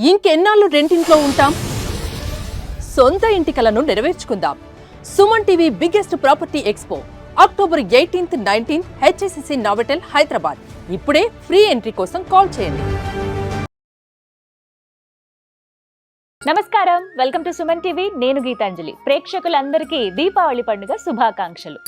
ఇంకెన్నాళ్ళు రెంటింట్లో ఉంటాం? సొంత ఇంటి కలను నెరవేర్చుకుందాం. Suman TV biggest property expo October 18th, 19th HSCC Novotel Hyderabad. ఇప్పుడే ఫ్రీ ఎంట్రీ కోసం కాల్ చేయండి. నమస్కారం, వెల్కమ్ టు సుమన్ టీవీ. నేను గీతాంజలి. ప్రేక్షకులందరికీ దీపావళి పండుగ శుభాకాంక్షలు.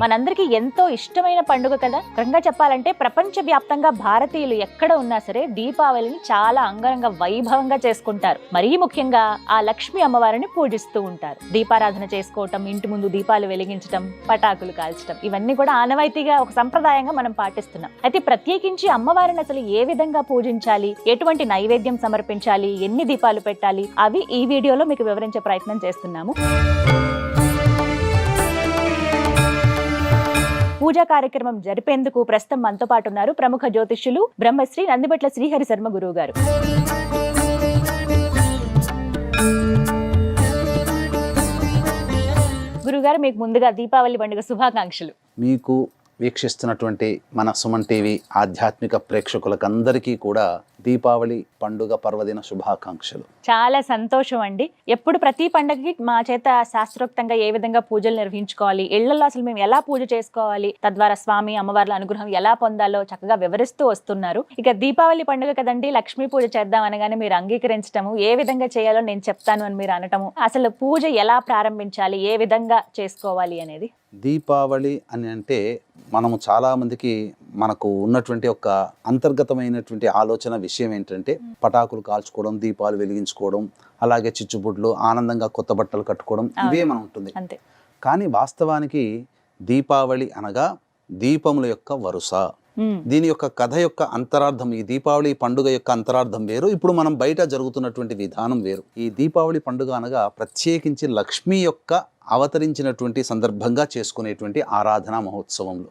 మనందరికీ ఎంతో ఇష్టమైన పండుగ కదా. రంగా చెప్పాలంటే ప్రపంచవ్యాప్తంగా భారతీయులు ఎక్కడ ఉన్నా సరే దీపావళిని చాలా అంగరంగ వైభవంగా చేసుకుంటారు. మరీ ముఖ్యంగా ఆ లక్ష్మీ అమ్మవారిని పూజిస్తూ ఉంటారు. దీపారాధన చేసుకోవటం, ఇంటి ముందు దీపాలు వెలిగించడం, పటాకులు కాల్చడం, ఇవన్నీ కూడా ఆనవాయితీగా ఒక సంప్రదాయంగా మనం పాటిస్తున్నాం. అయితే ప్రత్యేకించి అమ్మవారిని అసలు ఏ విధంగా పూజించాలి, ఎటువంటి నైవేద్యం సమర్పించాలి, ఎన్ని దీపాలు పెట్టాలి, అవి ఈ వీడియోలో మీకు వివరించే ప్రయత్నం చేస్తున్నాము. పూజా కార్యక్రమం జరిపేందుకు ప్రస్తుతం మనతో పాటు ఉన్నారు ప్రముఖ జ్యోతిష్యులు బ్రహ్మశ్రీ నందిబట్ల శ్రీహరి శర్మ గురువు గారు. గురుగారు, మీకు ముందుగా దీపావళి పండుగ శుభాకాంక్షలు. మీకు వీక్షిస్తున్నటువంటి మన సుమన్ టీవీ ఆధ్యాత్మిక ప్రేక్షకులకందరికీ కూడా దీపావళి పండుగ పర్వదిన శుభాకాంక్షలు. చాలా సంతోషం అండి. ఎప్పుడు ప్రతి పండుగకి మా చేత శాస్త్రోక్తంగా ఏ విధంగా పూజలు నిర్వహించుకోవాలి, ఇళ్లలో అసలు మేము ఎలా పూజ చేసుకోవాలి, తద్వారా స్వామి అమ్మవార్ల అనుగ్రహం ఎలా పొందాలో చక్కగా వివరిస్తూ వస్తున్నారు. ఇక దీపావళి పండుగ కదండి, లక్ష్మీ పూజ చేద్దాం అనగానే మీరు అంగీకరించడము, ఏ విధంగా చేయాలో నేను చెప్తాను అని మీరు అనటము, అసలు పూజ ఎలా ప్రారంభించాలి, ఏ విధంగా చేసుకోవాలి అనేది. దీపావళి అని అంటే మనము చాలా మందికి మనకు ఉన్నటువంటి ఒక అంతర్గతమైనటువంటి ఆలోచన విషయం ఏంటంటే పటాకులు కాల్చుకోవడం, దీపాలు వెలిగించుకోవడం, అలాగే చిచ్చుబుడ్లు, ఆనందంగా కొత్త బట్టలు కట్టుకోవడం, ఇవే మనం ఉంటుంది. కానీ వాస్తవానికి దీపావళి అనగా దీపముల యొక్క వరుస. దీని యొక్క కథ యొక్క అంతరార్థం, ఈ దీపావళి పండుగ యొక్క అంతరార్థం వేరు, ఇప్పుడు మనం బయట జరుగుతున్నటువంటి విధానం వేరు. ఈ దీపావళి పండుగ అనగా ప్రత్యేకించి లక్ష్మి యొక్క అవతరించినటువంటి సందర్భంగా చేసుకునేటువంటి ఆరాధనా మహోత్సవంలో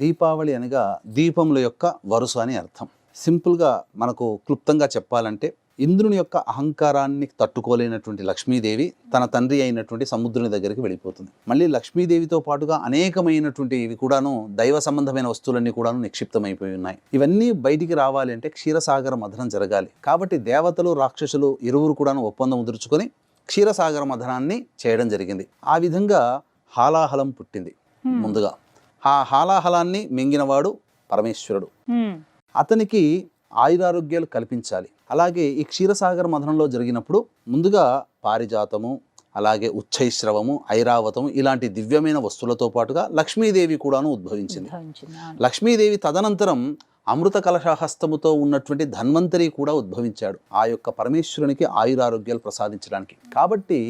దీపావళి అనగా దీపముల యొక్క వరుస అని అర్థం. సింపుల్గా మనకు క్లుప్తంగా చెప్పాలంటే ఇంద్రుని యొక్క అహంకారాన్ని తట్టుకోలేనటువంటి లక్ష్మీదేవి తన తండ్రి అయినటువంటి సముద్రుని దగ్గరికి వెళ్ళిపోతుంది. మళ్ళీ లక్ష్మీదేవితో పాటుగా అనేకమైనటువంటి ఇవి కూడాను దైవ సంబంధమైన వస్తువులన్నీ కూడాను నిక్షిప్తమైపోయి ఉన్నాయి. ఇవన్నీ బయటికి రావాలి అంటే క్షీరసాగర మథనం జరగాలి. కాబట్టి దేవతలు రాక్షసులు ఇరువురు కూడాను ఒప్పందం కుదుర్చుకొని క్షీరసాగర మథనాన్ని చేయడం జరిగింది. ఆ విధంగా హాలాహలం పుట్టింది. ముందుగా ఆ హాలాహలాన్ని మింగినవాడు పరమేశ్వరుడు. అతనికి ఆయురారోగ్యాలు కల్పించాలి. అలాగే ఈ క్షీరసాగర మథనంలో జరిగినప్పుడు ముందుగా పారిజాతము, అలాగే ఉచ్చైశ్రవము, ఐరావతము ఇలాంటి దివ్యమైన వస్తువులతో పాటుగా లక్ష్మీదేవి కూడాను ఉద్భవించింది. లక్ష్మీదేవి తదనంతరం అమృత కలశహస్తముతో ఉన్నటువంటి ధన్వంతరి కూడా ఉద్భవించాడు ఆ యొక్క పరమేశ్వరునికి ఆయురారోగ్యాలు ప్రసాదించడానికి. కాబట్టి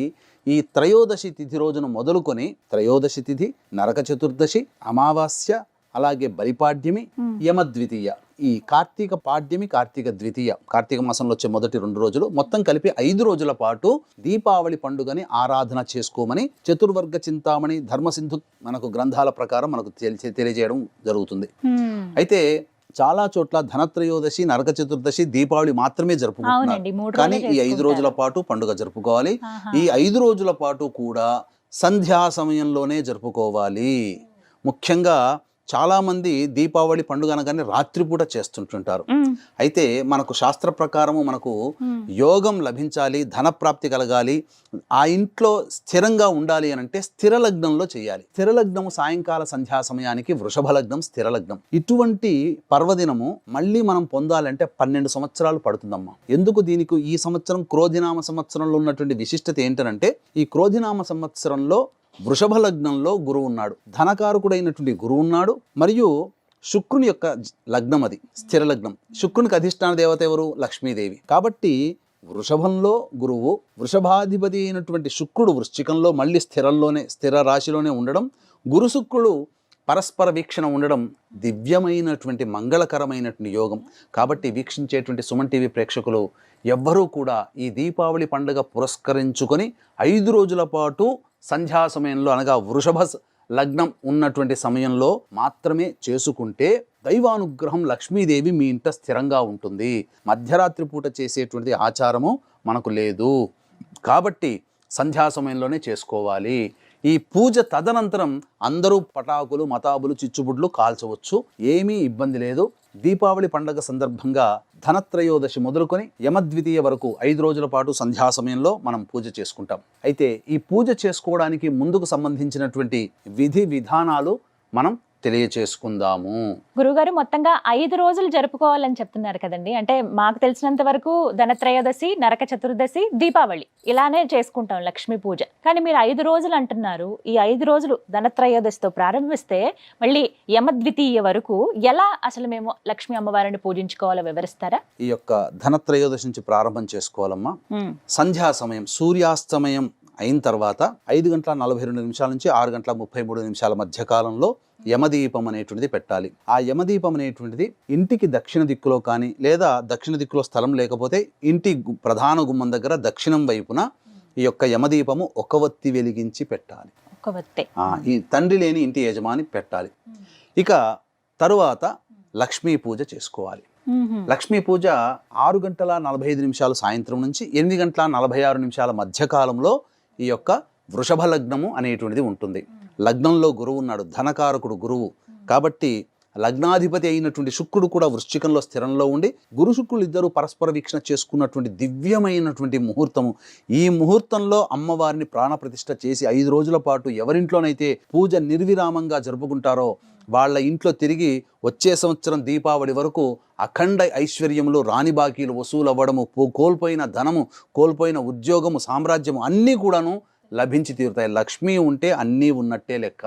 ఈ త్రయోదశి తిథి రోజున మొదలుకొని త్రయోదశి తిథి, నరక చతుర్దశి, అమావాస్య, అలాగే బలిపాడ్యమి, యమద్వితీయ, ఈ కార్తీక పాడ్యమి, కార్తీక ద్వితీయ, కార్తీక మాసంలో వచ్చే మొదటి 2 రోజులు, మొత్తం కలిపి 5 రోజుల పాటు దీపావళి పండుగని ఆరాధన చేసుకోమని చతుర్వర్గ చింతామణి ధర్మసింధు మనకు గ్రంథాల ప్రకారం మనకు తెలియజేయడం జరుగుతుంది. అయితే చాలా చోట్ల ధనత్రయోదశి, నరక చతుర్దశి, దీపావళి మాత్రమే జరుపుకుంటున్నారు. కానీ ఈ 5 రోజుల పాటు పండుగ జరుపుకోవాలి. ఈ 5 రోజుల పాటు కూడా సంధ్యా సమయంలోనే జరుపుకోవాలి. ముఖ్యంగా చాలా మంది దీపావళి పండుగ అనగానే రాత్రిపూట చేస్తుంటుంటారు. అయితే మనకు శాస్త్ర ప్రకారము మనకు యోగం లభించాలి, ధన ప్రాప్తి కలగాలి, ఆ ఇంట్లో స్థిరంగా ఉండాలి అని అంటే స్థిర లగ్నంలో చేయాలి. స్థిర లగ్నము సాయంకాల సంధ్యా సమయానికి వృషభ లగ్నం, స్థిర లగ్నం. ఇటువంటి పర్వదినము మళ్ళీ మనం పొందాలంటే 12 సంవత్సరాలు పడుతుందమ్మా. ఎందుకు దీనికి ఈ సంవత్సరం క్రోధినామ సంవత్సరంలో ఉన్నటువంటి విశిష్టత ఏంటంటే ఈ క్రోధినామ సంవత్సరంలో వృషభ లగ్నంలో గురువు ఉన్నాడు, ధనకారకుడైనటువంటి గురువు ఉన్నాడు, మరియు శుక్రుని యొక్క లగ్నం అది స్థిర లగ్నం. శుక్రునికి అధిష్టాన దేవత ఎవరు? లక్ష్మీదేవి. కాబట్టి వృషభంలో గురువు, వృషభాధిపతి అయినటువంటి శుక్రుడు వృశ్చికంలో మళ్ళీ స్థిర రాశిలోనే ఉండడం, గురు శుక్రుడు పరస్పర వీక్షణ ఉండడం దివ్యమైనటువంటి మంగళకరమైనటువంటి యోగం. కాబట్టి వీక్షించేటువంటి సుమన్ టీవీ ప్రేక్షకులు ఎవ్వరూ కూడా ఈ దీపావళి పండుగ పురస్కరించుకొని 5 రోజుల పాటు సంధ్యా సమయంలో అనగా వృషభ లగ్నం ఉన్నటువంటి సమయంలో మాత్రమే చేసుకుంటే దైవానుగ్రహం లక్ష్మీదేవి మీ ఇంట స్థిరంగా ఉంటుంది. మధ్యరాత్రి పూట చేసేటువంటి ఆచారము మనకు లేదు. కాబట్టి సంధ్యా సమయంలోనే చేసుకోవాలి. ఈ పూజ తదనంతరం అందరూ పటాకులు, మతాబులు, చిచ్చుబుడ్లు కాల్చవచ్చు, ఏమీ ఇబ్బంది లేదు. దీపావళి పండగ సందర్భంగా ధనత్రయోదశి మొదలుకొని యమద్వితీయ వరకు 5 రోజుల పాటు సంధ్యా సమయంలో మనం పూజ చేసుకుంటాం. అయితే ఈ పూజ చేసుకోవడానికి ముందుకు సంబంధించినటువంటి విధి విధానాలు మనం తెలియచేసుకుందాము. గురుగారు, మొత్తంగా 5 రోజులు జరుపుకోవాలని చెప్తున్నారు కదండి. అంటే మాకు తెలిసినంత వరకు ధనత్రయోదశి, నరక చతుర్దశి, దీపావళి ఇలానే చేసుకుంటాం లక్ష్మీ పూజ. కానీ మీరు 5 రోజులు అంటున్నారు. ఈ 5 రోజులు ధనత్రయోదశితో ప్రారంభిస్తే మళ్ళీ యమద్వితీయ వరకు ఎలా అసలు మేము లక్ష్మీ అమ్మవారిని పూజించుకోవాలో వివరిస్తారా? ఈ యొక్క ధనత్రయోదశి నుంచి ప్రారంభం చేసుకోవాలమ్మా. సంధ్యా సమయం, సూర్యాస్తమయం అయిన తర్వాత 5:42 నుంచి 6:33 మధ్య కాలంలో యమదీపం అనేటువంటిది పెట్టాలి. ఆ యమదీపం అనేటువంటిది ఇంటికి దక్షిణ దిక్కులో కానీ, లేదా దక్షిణ దిక్కులో స్థలం లేకపోతే ఇంటి ప్రధాన గుమ్మం దగ్గర దక్షిణం వైపున ఈ యొక్క యమదీపము ఒక వత్తి వెలిగించి పెట్టాలి. ఈ తండ్రి లేని ఇంటి యజమాని పెట్టాలి. ఇక తరువాత లక్ష్మీ పూజ చేసుకోవాలి. లక్ష్మీ పూజ 6:45 సాయంత్రం నుంచి 8:46 మధ్య కాలంలో ఈ యొక్క వృషభ లగ్నము అనేటువంటిది ఉంటుంది. లగ్నంలో గురువు ఉన్నాడు, ధనకారకుడు గురువు. కాబట్టి లగ్నాధిపతి అయినటువంటి శుక్రుడు కూడా వృశ్చికంలో స్థిరంలో ఉండి గురు శుక్రులు ఇద్దరు పరస్పర వీక్షణ చేసుకున్నటువంటి దివ్యమైనటువంటి ముహూర్తము. ఈ ముహూర్తంలో అమ్మవారిని ప్రాణప్రతిష్ఠ చేసి 5 రోజుల పాటు ఎవరింట్లోనైతే పూజ నిర్విరామంగా జరుపుకుంటారో వాళ్ళ ఇంట్లో తిరిగి వచ్చే సంవత్సరం దీపావళి వరకు అఖండ ఐశ్వర్యములు, రాణి బాకీలు వసూలు అవ్వడము, కోల్పోయిన ధనము, కోల్పోయిన ఉద్యోగము, సామ్రాజ్యము అన్నీ కూడాను లభించి తీరుతాయి. లక్ష్మి ఉంటే అన్నీ ఉన్నట్టే లెక్క.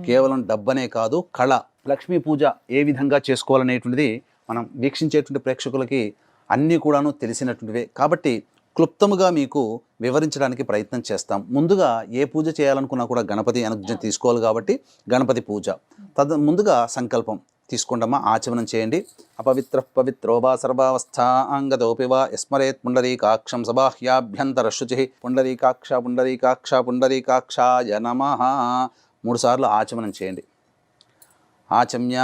కేవలం డబ్బనే కాదు, కళ. లక్ష్మీ పూజ ఏ విధంగా చేసుకోవాలనేటువంటిది మనం వీక్షించేటువంటి ప్రేక్షకులకి అన్నీ కూడాను తెలిసినటువంటివే. కాబట్టి క్లుప్తముగా మీకు వివరించడానికి ప్రయత్నం చేస్తాం. ముందుగా ఏ పూజ చేయాలనుకున్నా కూడా గణపతి అనుజ్ఞ తీసుకోవాలి. కాబట్టి గణపతి పూజ ముందుగా సంకల్పం తీసుకోండమ్మా, ఆచమనం చేయండి. అపవిత్ర పవిత్రో వా సర్వావస్థాంగతోపి వా యస్మరేత్ పుండరీకాక్షం సబాహ్యాభ్యంతర శుచి పుండరీకాక్ష పుండరీకాక్ష పుండరీకాక్షాయ నమః 3 సార్లు ఆచమనం చేయండి. ఆచమ్య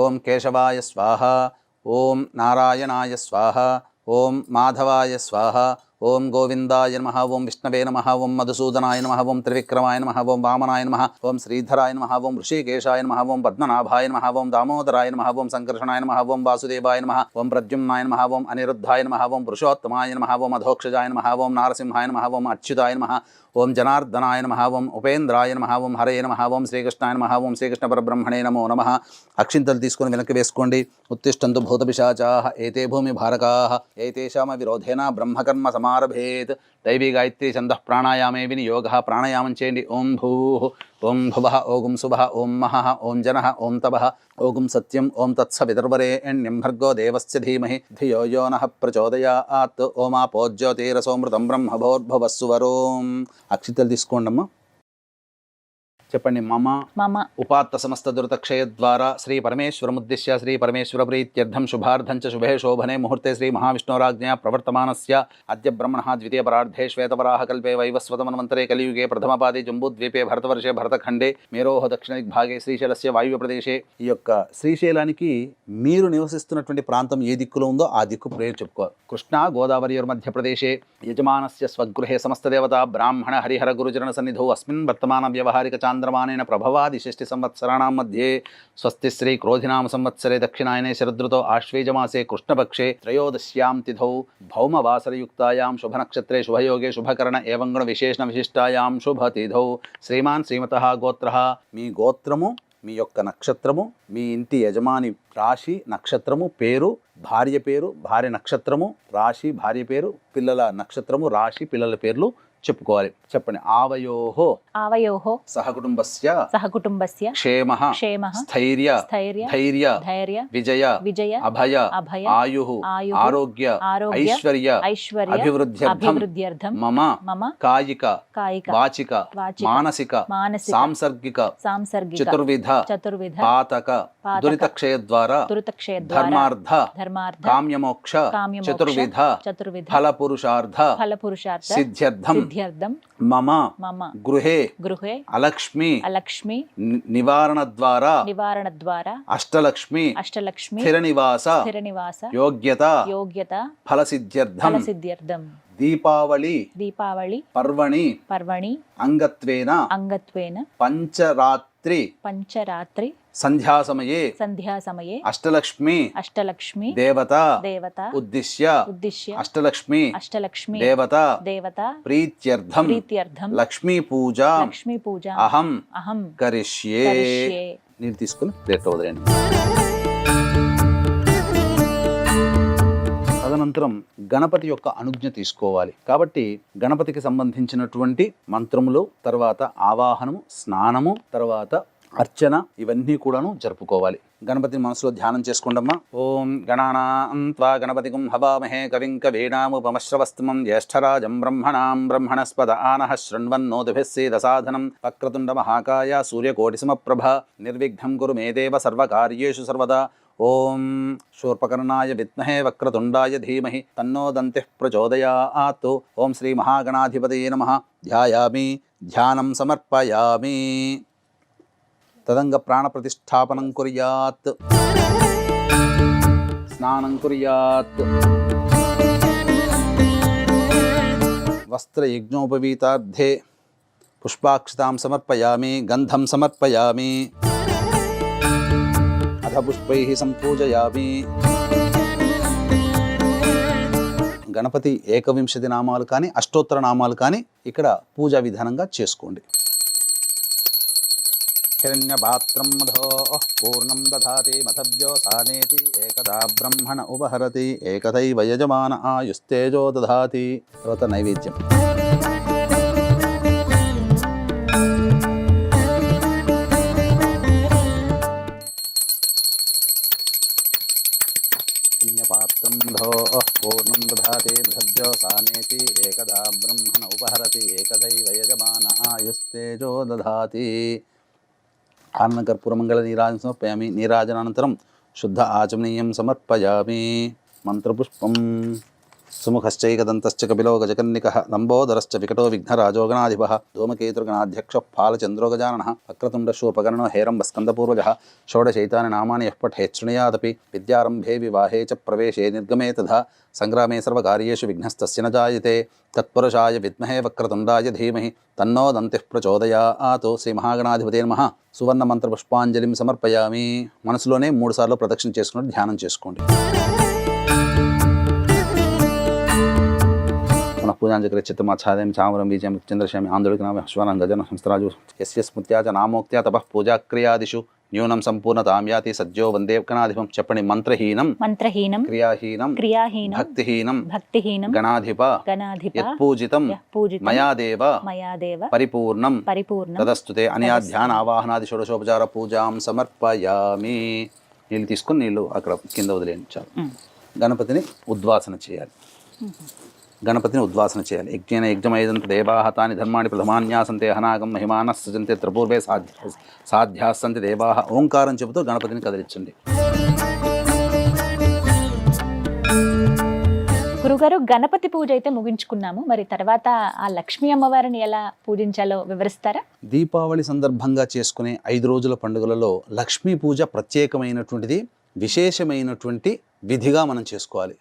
ఓం కేశవాయ స్వాహ, ఓం నారాయణాయ స్వాహ, ఓం మాధవాయ స్వాహ, ఓం గోవిందాయ నమః, ఓం విష్ణవే నమః, ఓం మధుసూదనాయ నమః, ఓం త్రివిక్రమాయ నమః, ఓం వామనాయ నమః, ఓం శ్రీధరాయ నమః, ఓం ఋషికేశాయ నమః, ఓం పద్మనాభాయ నమః, ఓం దామోదరాయ నమః, ఓం సంకర్షణాయ నమః, ఓం వాసుదేవాయ నమః, ఓం ప్రద్యుమ్నాయ నమః, ఓం అనిరుద్ధాయ నమః, ఓం పురుషోత్తమాయ నమః, ఓం అధోక్షజాయ నమః, ఓం నారసింహాయ నమః, ఓం అచ్యుతాయ నమః, ఓం జనార్దనాయ నమః, ఓం ఉపేంద్రాయ నమః, ఓం హరే నమః, ఓం శ్రీకృష్ణాయ నమః, ఓం శ్రీకృష్ణ పరబ్రహ్మణే నమో నమః. అక్షింతలు తీసుకొని వెనక్కి వేసుకోండి. ఉత్తిష్టంతు భూతపిశాచాః ఏతే భూమి భారకాః ఏతేషామ విరోధేన బ్రహ్మకర్మ సమారభేత్. దైవీ గాయత్రీ ఛందః ప్రాణాయామే వినియోగః. ప్రాణాయామం చేయండి. ఓం భూః, ఓం భువః, ఓం శుభః, ఓం మహః, ఓం జనః, ఓం తపః, ఓం సత్యం, ఓం తత్సవితుర్వరేణ్యం భర్గో దేవస్య ధీమహి ధియో యో నః ప్రచోదయాత్. ఓమాపోజ్యోతిరసోమృతం బ్రహ్మభోర్భువః సువరోం. అక్షింతలు తీసుకోండమ్మా. చెప్పండి. మమ ఉపాత్త సమస్త దురితక్షయ ద్వారా శ్రీ పరమేశ్వరముద్దిశ్య శ్రీ పరమేశ్వర ప్రీత్యర్థం శుభార్థం చ శుభే శోభనే ముహూర్తే శ్రీ మహావిష్ణోరాజ్ఞయా ప్రవర్తమానస్య అద్య బ్రహ్మణః ద్వితీయ పరార్ధే శ్వేతవరాహ కల్పే వైవస్వతమన్వంతరే కలియుగే ప్రథమపాదే జంబూద్వీపే భరతవర్షే భరతఖండే మేరోహ దక్షిణ దిగ్భాగే శ్రీశైలస్య వాయువ్య ప్రదేశే. ఈ యొక్క శ్రీశైలానికి మీరు నివసిస్తున్నటువంటి ప్రాంతం ఏ దిక్కులో ఉందో ఆ దిక్కు పేరు చెప్పుకోవాలి. కృష్ణా గోదావరియోర్ మధ్యప్రదేశే యజమానస్య స్వగృహే సమస్తదేవతా బ్రాహ్మణ హరిహర గురుచరణ సన్నిధౌ అస్మిన్ వర్తమాన వ్యవహారిక చాంద్రమానేన ప్రభవాది షష్ఠి సంవత్సరాణాం మధ్యే స్వస్తి శ్రీ క్రోధినామ సంవత్సరే దక్షిణాయనే శరదృతో ఆశ్వేజమాసే కృష్ణపక్షే త్రయోదశ్యాం తిథౌ భౌమవాసరయుక్తాయాం శుభనక్షత్రే శుభయోగే శుభకరణ ఏవం గుణ విశేషణ విశిష్టాయాం శుభతిథౌ. శ్రీమాన్ శ్రీమతః గోత్రః. మీ గోత్రము, మీ యొక్క నక్షత్రము, మీ ఇంటి యజమాని రాశి, నక్షత్రము, పేరు, భార్య పేరు, భార్య నక్షత్రము, రాశి, భార్య పేరు, పిల్లల నక్షత్రము, రాశి, పిల్లల పేర్లు చెప్పుకోవాలి. చెప్పండి. ఆవయోహో సహకుటుంబస్య క్షేమః స్థైర్య ధైర్య విజయ అభయ ఆయుః ఆరోగ్య ఐశ్వర్య అభివృద్ధ్యర్థం మమ కాయిక వాచిక మానసిక సాంసర్గిక చతుర్విధ పాతక దురితక్షయ ద్వారా ధర్మార్థ కామ్యమోక్ష చతుర్విధ ఫలపురుషార్థ సిద్ధ్యర్థం సిద్ధ్యర్థం మమ మమ గృహే గృహే అలక్ష్మి అలక్ష్మి నివారణ ద్వారా నివారణ ద్వారా అష్టలక్ష్మి అష్టలక్ష్మి స్థిర నివాస స్థిర నివాస యోగ్యత యోగ్యత ఫలసిద్ధ్యర్థం ఫలసిద్ధ్యర్థం దీపావళి దీపావళి పర్వణి పర్వణి అంగత్వేన అంగత్వేన పంచరాత్రి పంచరాత్రి సంధ్యా సమయే సంధ్యా సమయే అష్టలక్ష్మి అష్టలక్ష్మి దేవత దేవత ఉద్దిశ్య ఉద్దిశ్య అష్టలక్ష్మి అష్టలక్ష్మి దేవత దేవత ప్రీత్యర్థం ప్రీత్యర్థం లక్ష్మీ పూజ లక్ష్మీ పూజ అహం అహం కరిష్యే. కరిష్యే. నీరు తీసుకుని ప్లేట్ వదిలేండి. తదనంతరం గణపతి యొక్క అనుజ్ఞ తీసుకోవాలి. కాబట్టి గణపతికి సంబంధించినటువంటి మంత్రములు, తర్వాత ఆవాహనము, స్నానము, తర్వాత అర్చన, ఇవన్నీ కూడాను జరుపుకోవాలి. గణపతిని మనసులో ధ్యానం చేసుకోండమ్మా. ఓం గణానాం త్వా గణపతిగుం హవామహే కవిం కవీనాముపమశ్రవస్తమం జ్యేష్ఠరాజం బ్రహ్మణాం బ్రహ్మణస్పద ఆనః శృణ్వన్నోతిభిः సేదసాధనం వక్రతుండ మహాకాయ సూర్యకోటిసమప్రభ నిర్విఘ్నం కురు మే దేవ సర్వకార్యేషు సర్వదా. ఓం శూర్పకర్ణాయ విద్మహే వక్రతుండాయ ధీమహి తన్నో దంతిః ప్రచోదయాత్. ఓం శ్రీ మహాగణాధిపతయే నమః. ధ్యాయామి, ధ్యానం సమర్పయామి. తదంగ ప్రాణప్రతిష్ఠాపనం కుర్యాత్, స్నానం కుర్యాత్. వస్త్రయజ్ఞోపవీతార్థే పుష్పాక్షతాం సమర్పయామి, గంధం సమర్పయామి, అథ పుష్పైః సంపూజయామి. గణపతి 21 నామాలు కానీ అష్టోత్తర నామాలు కానీ ఇక్కడ పూజా విధానంగా చేసుకోండి. హిరణ్యపాత్రం మధో పూర్ణం దధాతి మధవ్యో సానేతి ఏకదా బ్రహ్మణ ఉపహరతి ఏకదైవ యజమాన ఆయుస్తేజో దధాతి. తర్వాత నైవేద్యం. హిరణ్యపాత్రం మధో పూర్ణం దధాతి మధవ్యో సానేతి ఏకదా బ్రహ్మణ ఉపహరతి ఏకదైవ యజమాన ఆయుస్తేజో దధాతి. ఆనందకర్పూరమంగళ నీరాజనం సమర్పయామి. నీరాజనానంతరం శుద్ధ ఆచమనీయం సమర్పయామి. మంత్రపుష్పం. సుముఖశ్చైకదంతశ్చ కపిలో గజకన్నికః లంబోదరశ్చ వికటో విఘ్నరాజో గణాధిపః ధూమకేతుర్గణాధ్యక్షः పాలచంద్రో గజాననः వక్రతుండశూర్పకర్ణో హేరంబస్కందపూర్వజः షోడశైతాని నామాని యః పఠేత్ శృణుయాదపి విద్యారంభే వివాహే చ ప్రవేశే నిర్గమే తథా సంగ్రామే సర్వకార్యేషు విఘ్నస్తస్య న జాయతే. తత్పురుషాయ విద్మహే వక్రతుండాయ ధీమహి తన్నో దంతిః ప్రచోదయాత్. శ్రీ మహాగణాధిపతే నమః. సువర్ణ మంత్ర పుష్పాంజలిం సమర్పయామి. మనసులోనే 3 సార్లు ప్రదక్షిణ చేసుకుని ధ్యానం చేసుకోండి. పునః పూజాంజకరే చిత్తమాచ్ఛాదయం చామరం బీజం చంద్రశ్యామి ఆందోళిక నామ అశ్వానం గజన సంస్థరాజు యస్య స్మృత్యా చ నామోక్త్యా తపః పూజాక్రియాదిషు న్యూనం సంపూర్ణతాం యాతి సజ్జో వందే గణాధిపం. చెప్పండి. మంత్రహీనం మంత్రహీనం క్రియాహీనం క్రియాహీనం భక్తిహీనం భక్తిహీనం గణాధిప గణాధిప యత్పూజితం పూజితం మయాదేవ మయాదేవ పరిపూర్ణం పరిపూర్ణం తదస్తుతే. అనయా ధ్యాన ఆవాహనాది షోడశోపచార పూజాం సమర్పయామి. నీళ్ళు తీసుకుని నీళ్ళు అక్కడ కింద వదిలేయండి చాలు. గణపతిని ఉద్వాసన చేయాలి. గణపతిని ఉద్వాసన చేయాలి. యజ్ఞేన యజ్ఞమయదంత దేవాః తాని ధర్మాణి ప్రథమాన్యాసంతే హనాగం మహిమానః సృజంతే త్రిపూర్వే సాధ్యాస్సంతి దేవాః. ఓంకారం చెబుతూ గణపతిని కదిలించండి. గురుగారు, గణపతి పూజ అయితే ముగించుకున్నాము. మరి తర్వాత ఆ లక్ష్మీ అమ్మవారిని ఎలా పూజించాలో వివరిస్తారా? దీపావళి సందర్భంగా చేసుకునే 5 రోజుల పండుగలలో లక్ష్మీ పూజ ప్రత్యేకమైనటువంటిది, విశేషమైనటువంటి విధిగా మనం చేసుకోవాలి.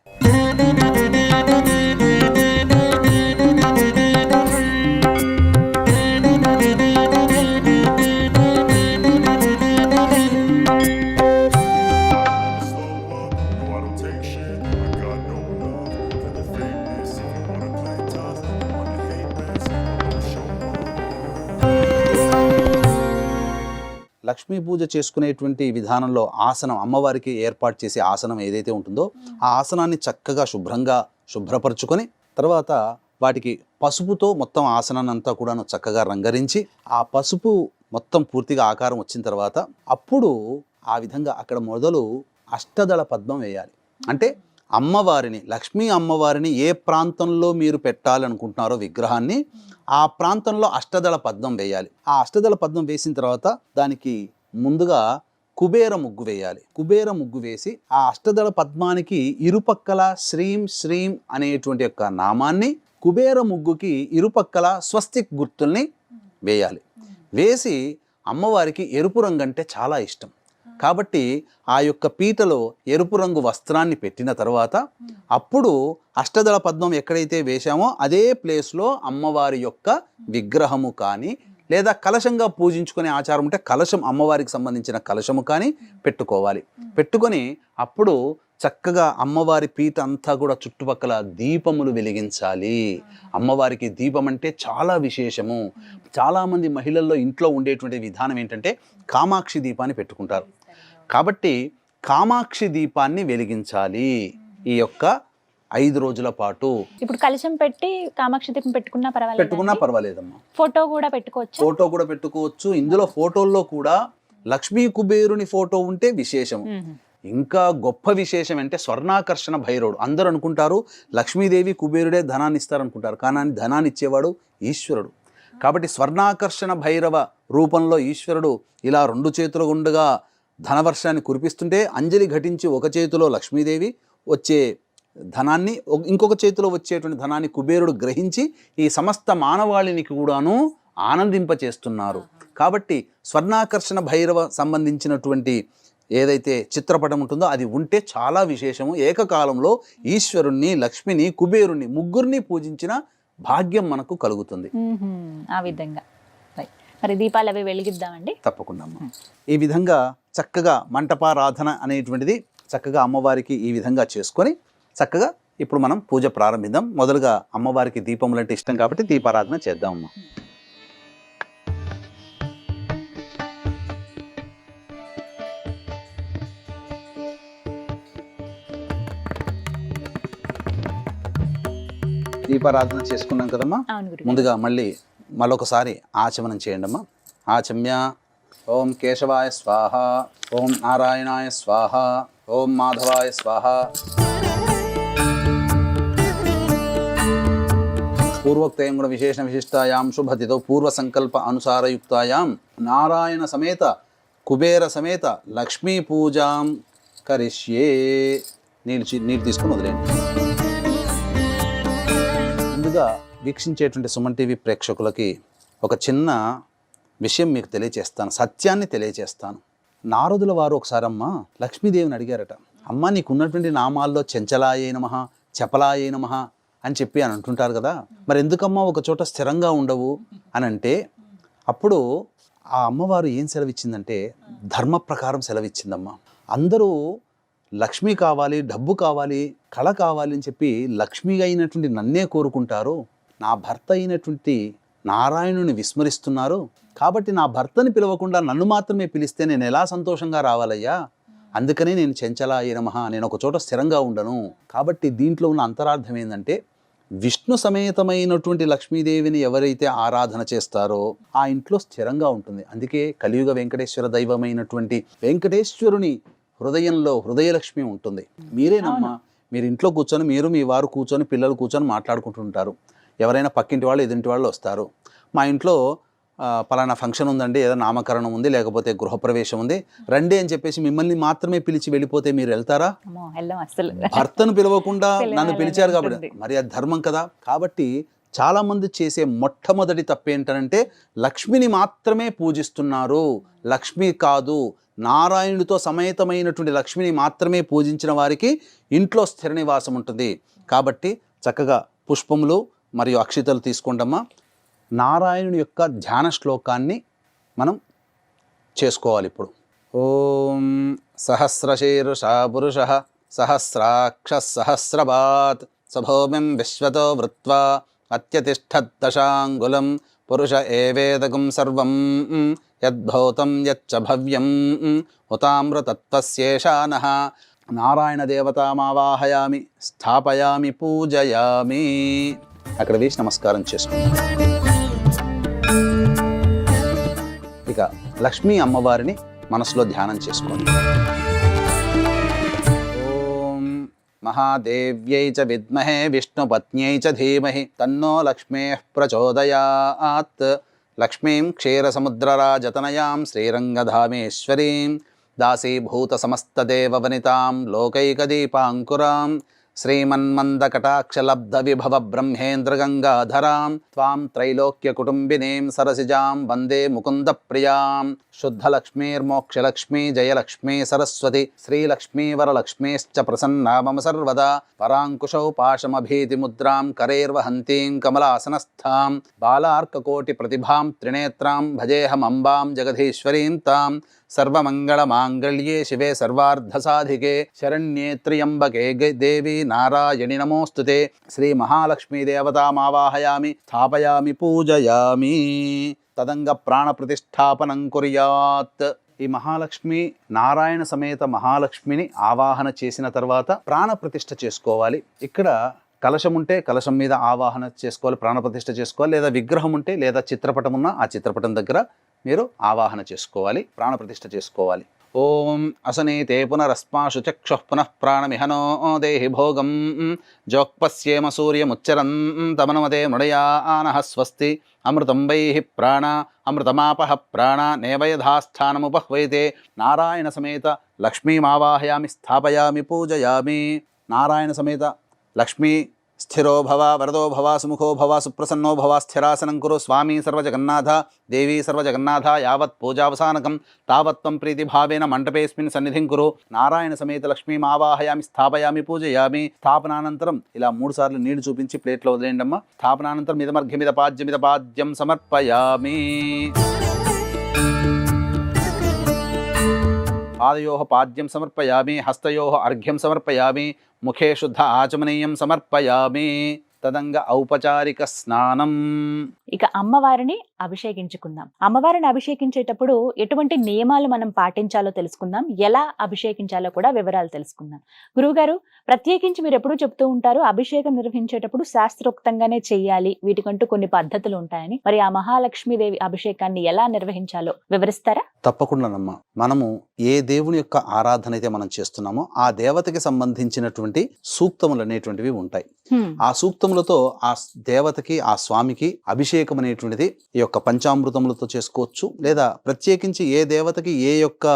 లక్ష్మీ పూజ చేసుకునేటువంటి విధానంలో ఆసనం, అమ్మవారికి ఏర్పాటు చేసే ఆసనం ఏదైతే ఉంటుందో ఆ ఆసనాన్ని చక్కగా శుభ్రపరచుకొని తర్వాత వాటికి పసుపుతో మొత్తం ఆసనాన్ని అంతా కూడాను చక్కగా రంగరించి ఆ పసుపు మొత్తం పూర్తిగా ఆకారం వచ్చిన తర్వాత అప్పుడు ఆ విధంగా అక్కడ మొదలు అష్టదళ పద్మం వేయాలి. అంటే అమ్మవారిని, లక్ష్మీ అమ్మవారిని ఏ ప్రాంతంలో మీరు పెట్టాలనుకుంటున్నారో విగ్రహాన్ని ఆ ప్రాంతంలో అష్టదళ పద్మం వేయాలి. ఆ అష్టదళ పద్మం వేసిన తర్వాత దానికి ముందుగా కుబేర ముగ్గు వేయాలి. కుబేర ముగ్గు వేసి ఆ అష్టదళ పద్మానికి ఇరుపక్కల శ్రీం శ్రీం అనేటువంటి యొక్క నామాన్ని కుబేర ముగ్గుకి ఇరుపక్కల స్వస్తిక్ గుర్తుల్ని వేయాలి. వేసి అమ్మవారికి ఎరుపు రంగు అంటే చాలా ఇష్టం కాబట్టి ఆ యొక్క పీటలో ఎరుపు రంగు వస్త్రాన్ని పెట్టిన తర్వాత అప్పుడు అష్టదళ పద్మం ఎక్కడైతే వేశామో అదే ప్లేస్లో అమ్మవారి యొక్క విగ్రహము కానీ లేదా కలశంగా పూజించుకునే ఆచారం ఉంటే కలశం, అమ్మవారికి సంబంధించిన కలశము కానీ పెట్టుకోవాలి. పెట్టుకొని అప్పుడు చక్కగా అమ్మవారి పీట అంతా కూడా చుట్టుపక్కల దీపములు వెలిగించాలి. అమ్మవారికి దీపం అంటే చాలా విశేషము. చాలామంది మహిళల్లో ఇంట్లో ఉండేటువంటి విధానం ఏంటంటే కామాక్షి దీపాన్ని పెట్టుకుంటారు. కాబట్టి కామాక్షి దీపాన్ని వెలిగించాలి ఈ యొక్క 5 రోజుల పాటు. ఇప్పుడు కలశం పెట్టి కామాక్షి దీపం పెట్టుకున్నా పర్వాలేదమ్మా. ఫోటో కూడా పెట్టుకోవచ్చు. ఇందులో ఫోటోల్లో కూడా లక్ష్మీ కుబేరుని ఫోటో ఉంటే విశేషము. ఇంకా గొప్ప విశేషం అంటే స్వర్ణాకర్షణ భైరవుడు. అందరూ అనుకుంటారు లక్ష్మీదేవి కుబేరుడే ధనాన్ని ఇస్తారనుకుంటారు, కానీ ధనాన్ని ఇచ్చేవాడు ఈశ్వరుడు. కాబట్టి స్వర్ణాకర్షణ భైరవ రూపంలో ఈశ్వరుడు ఇలా 2 చేతుల గుండుగా ధనవర్షాన్ని కురిపిస్తుంటే అంజలి ఘటించి ఒక చేతిలో లక్ష్మీదేవి వచ్చే ధనాన్ని, ఇంకొక చేతిలో వచ్చేటువంటి ధనాన్ని కుబేరుడు గ్రహించి ఈ సమస్త మానవాళినికి కూడాను ఆనందింపచేస్తున్నారు. కాబట్టి స్వర్ణాకర్షణ భైరవ సంబంధించినటువంటి ఏదైతే చిత్రపటం ఉంటుందో అది ఉంటే చాలా విశేషము. ఏకకాలంలో ఈశ్వరుణ్ణి, లక్ష్మిని, కుబేరుణ్ణి ముగ్గురిని పూజించిన భాగ్యం మనకు కలుగుతుంది. ఆ విధంగా మరి దీపాలు అవి వెలిగిద్దామండి. తప్పకుండా. ఈ విధంగా చక్కగా మంటపారాధన అనేటువంటిది చక్కగా అమ్మవారికి ఈ విధంగా చేసుకొని చక్కగా ఇప్పుడు మనం పూజ ప్రారంభిద్దాం. మొదలుగా అమ్మవారికి దీపములంటే ఇష్టం కాబట్టి దీపారాధన చేద్దామమ్మా. దీపారాధన చేసుకున్నాం కదమ్మా. ముందుగా మళ్ళొకసారి ఆచమనం చేయండి అమ్మా. ఆచమ్య. ఓం కేశవాయ స్వాహ, ఓం నారాయణాయ స్వాహ, ఓం మాధవాయ స్వాహ. పూర్వోక్తయం కూడా విశేషణ విశిష్టాయాం శుభతితో పూర్వ సంకల్ప అనుసారయుక్తాయాం నారాయణ సమేత కుబేర సమేత లక్ష్మీ పూజాం కరిష్యే. నీళ్ళు తీసుకుని వదిలేండి. ముందుగా వీక్షించేటువంటి సుమన్ టీవీ ప్రేక్షకులకి ఒక చిన్న విషయం మీకు తెలియచేస్తాను, సత్యాన్ని తెలియచేస్తాను. నారదుల వారు ఒకసారమ్మ లక్ష్మీదేవిని అడిగారట, అమ్మ నీకున్నటువంటి నామాల్లో చెంచలాయే నమః, చపలాయే నమః అని చెప్పి అని అంటుంటారు కదా, మరి ఎందుకమ్మా ఒక చోట స్థిరంగా ఉండవు అని అంటే అప్పుడు ఆ అమ్మవారు ఏం సెలవిచ్చిందంటే ధర్మ ప్రకారం సెలవిచ్చిందమ్మా. అందరూ లక్ష్మి కావాలి, డబ్బు కావాలి, కళ కావాలి అని చెప్పి లక్ష్మి అయినటువంటి నన్నే కోరుకుంటారు, నా భర్త అయినటువంటి నారాయణుని విస్మరిస్తున్నారు. కాబట్టి నా భర్తని పిలవకుండా నన్ను మాత్రమే పిలిస్తే నేను ఎలా సంతోషంగా రావాలయ్యా, అందుకనే నేను చెంచలాయ నమః, నేను ఒక చోట స్థిరంగా ఉండను. కాబట్టి దీంట్లో ఉన్న అంతరార్థం ఏంటంటే విష్ణు సమేతమైనటువంటి లక్ష్మీదేవిని ఎవరైతే ఆరాధన చేస్తారో ఆ ఇంట్లో స్థిరంగా ఉంటుంది. అందుకే కలియుగ వెంకటేశ్వర దైవమైనటువంటి వెంకటేశ్వరుని హృదయంలో హృదయలక్ష్మి ఉంటుంది. మీరేనమ్మా, మీరు ఇంట్లో కూర్చొని మీరు మీ వారు కూర్చొని పిల్లలు కూర్చొని మాట్లాడుకుంటుంటారు. ఎవరైనా పక్కింటి వాళ్ళు ఎదుంటి వాళ్ళు వస్తారు, మా ఇంట్లో పలానా ఫంక్షన్ ఉందండి, ఏదో నామకరణం ఉంది, లేకపోతే గృహప్రవేశం ఉంది, రండి అని చెప్పేసి మిమ్మల్ని మాత్రమే పిలిచి వెళ్ళిపోతే మీరు వెళ్తారా? భర్తను పిలవకుండా నన్ను పిలిచారు కాబట్టి మరి అది ధర్మం కదా. కాబట్టి చాలా మంది చేసే మొట్టమొదటి తప్పేంటంటే లక్ష్మిని మాత్రమే పూజిస్తున్నారు, లక్ష్మి కాదు, నారాయణుడితో సమేతమైనటువంటి లక్ష్మిని మాత్రమే పూజించిన వారికి ఇంట్లో స్థిర నివాసం ఉంటుంది. కాబట్టి చక్కగా పుష్పములు మరియు అక్షితలు తీసుకోండమ్మా. నారాయణుని యొక్క ధ్యాన శ్లోకాన్ని మనం చేసుకోవాలి ఇప్పుడు. ఓం సహస్రశీర్షా పురుష సహస్రాక్ష సహస్రపాత్ సభౌమిం విశ్వతో వృత్వా అత్యతిష్ఠద్దశాంగులం పురుష ఏవేదకం సర్వం యద్భౌతం యచ్చ భవ్యం హుతామృతత్వస్యేషానః. నారాయణ దేవతామావాహయామి స్థాపయామి పూజయామి. అక్కడ వేసి నమస్కారం చేసుకోండి. ఇక లక్ష్మీ అమ్మవారిని మనసులో ధ్యానం చేసుకోండి. ఓం మహాదేవ్యై చ విద్మహే విష్ణుపత్న్యై చ ధీమహి తన్నో లక్ష్మీః ప్రచోదయాత్. లక్ష్మీం క్షీరసముద్రరాజతనయాం శ్రీరంగధామేశ్వరీం దాసీభూత సమస్తదేవవనితాం లోకైకదీపాంకురాం శ్రీమన్మందకటాక్షలబ్ధ విభవ బ్రహ్మేంద్ర గంగాధరాం త్వాం త్రైలోక్య కుటుంబినీం సరసిజాం వందే ముకుంద ప్రియాం శుద్ధలక్ష్మీర్మోక్షలక్ష్మీ జయలక్ష్మీ సరస్వతి శ్రీలక్ష్మీ వరలక్ష్మీశ్చ ప్రసన్నా మమ సర్వదా పరాంకుశౌ పాశమభీతి ముద్రాం కరైర్వహంతీం కమలాసనస్థాం బాలార్కకోటి ప్రతిభాం త్రినేత్రాం భజేహమంబాం జగదీశ్వరీం తాం సర్వమంగళమాంగళ్యే శివే సర్వార్ధసాధికే శరణ్యే త్ర్యంబకే దేవి నారాయణి నమోస్తుతే శ్రీ మహాలక్ష్మీదేవతామావాహయామి స్థాపయామి పూజయామి తదంగ ప్రాణ ప్రతిష్టాపనం కుర్యాత్. ఈ మహాలక్ష్మి నారాయణ సమేత మహాలక్ష్మిని ఆవాహన చేసిన తర్వాత ప్రాణ ప్రతిష్ఠ చేసుకోవాలి. ఇక్కడ కలశం ఉంటే కలశం మీద ఆవాహన చేసుకోవాలి, ప్రాణప్రతిష్ఠ చేసుకోవాలి. లేదా విగ్రహం ఉంటే లేదా చిత్రపటం ఉన్నా ఆ చిత్రపటం దగ్గర మీరు ఆవాహన చేసుకోవాలి, ప్రాణప్రతిష్ఠ చేసుకోవాలి. ఓం అసనీతే పునరస్మాషు చక్షుః పునః ప్రాణమిహనో దేహి భోగం జోక్పశ్యేమ సూర్యముచ్చరన్ తమనుమతే మృడయానః స్వస్తి అమృతం వైః ప్రాణ అమృతమాపః ప్రాణ నేవయధాస్థానముపహ్వైతే. నారాయణ సమేత లక్ష్మీమావాహయామి స్థాపయామి పూజయామి. నారాయణ సమేత లక్ష్మీ స్థిరో భవ వరదో భవ సుముఖో భవ సుప్రసన్నో భవ స్థిరాసనం కురు స్వామి సర్వజగన్నాథ దేవీ సర్వజగన్నాథ యావత్ పూజావసానకం తావత్వం ప్రీతిభావేన మంటపేస్మిన్ సన్నిధిం కురు. నారాయణ సమేత లక్ష్మీమావాహయామి స్థాపయామి పూజయామి. స్థాపనానంతరం ఇలా 3 సార్లు నీళ్లు చూపించి ప్లేట్లో వదిలేయండి అమ్మ. స్థాపనానంతరం మిదమర్ఘ్యమిదపాద్యమిదపాద్యం సమర్పయామి. పాదయోః పాద్యం సమర్పయామి, హస్తయోః అర్ఘ్యం సమర్పయామి, ముఖే శుద్ధ ఆచమనీయం సమర్పయామి. తదంగ ఔపచారిక స్నానం. ఇక అమ్మవారిని అభిషేకించుకుందాం. అమ్మవారిని అభిషేకించేటప్పుడు ఎటువంటి నియమాలు మనం పాటించాలో తెలుసుకుందాం, ఎలా అభిషేకించాలో కూడా వివరాలు తెలుసుకుందాం. గురువుగారు, ప్రత్యేకించి మీరు ఎప్పుడూ చెప్తూ ఉంటారు అభిషేకం నిర్వహించేటప్పుడు శాస్త్రోక్తంగానే చెయ్యాలి, వీటికంటూ కొన్ని పద్ధతులు ఉంటాయని. మరి ఆ మహాలక్ష్మీదేవి అభిషేకాన్ని ఎలా నిర్వహించాలో వివరిస్తారా? తప్పకుండానమ్మా. మనము ఏ దేవుని యొక్క ఆరాధన అయితే మనం చేస్తున్నామో ఆ దేవతకి సంబంధించినటువంటి సూక్తములు అనేటువంటివి ఉంటాయి. ఆ సూక్తములతో ఆ దేవతకి ఆ స్వామికి అభిషేకం అనేటువంటిది ఈ యొక్క పంచామృతములతో చేసుకోవచ్చు, లేదా ప్రత్యేకించి ఏ దేవతకి ఏ యొక్క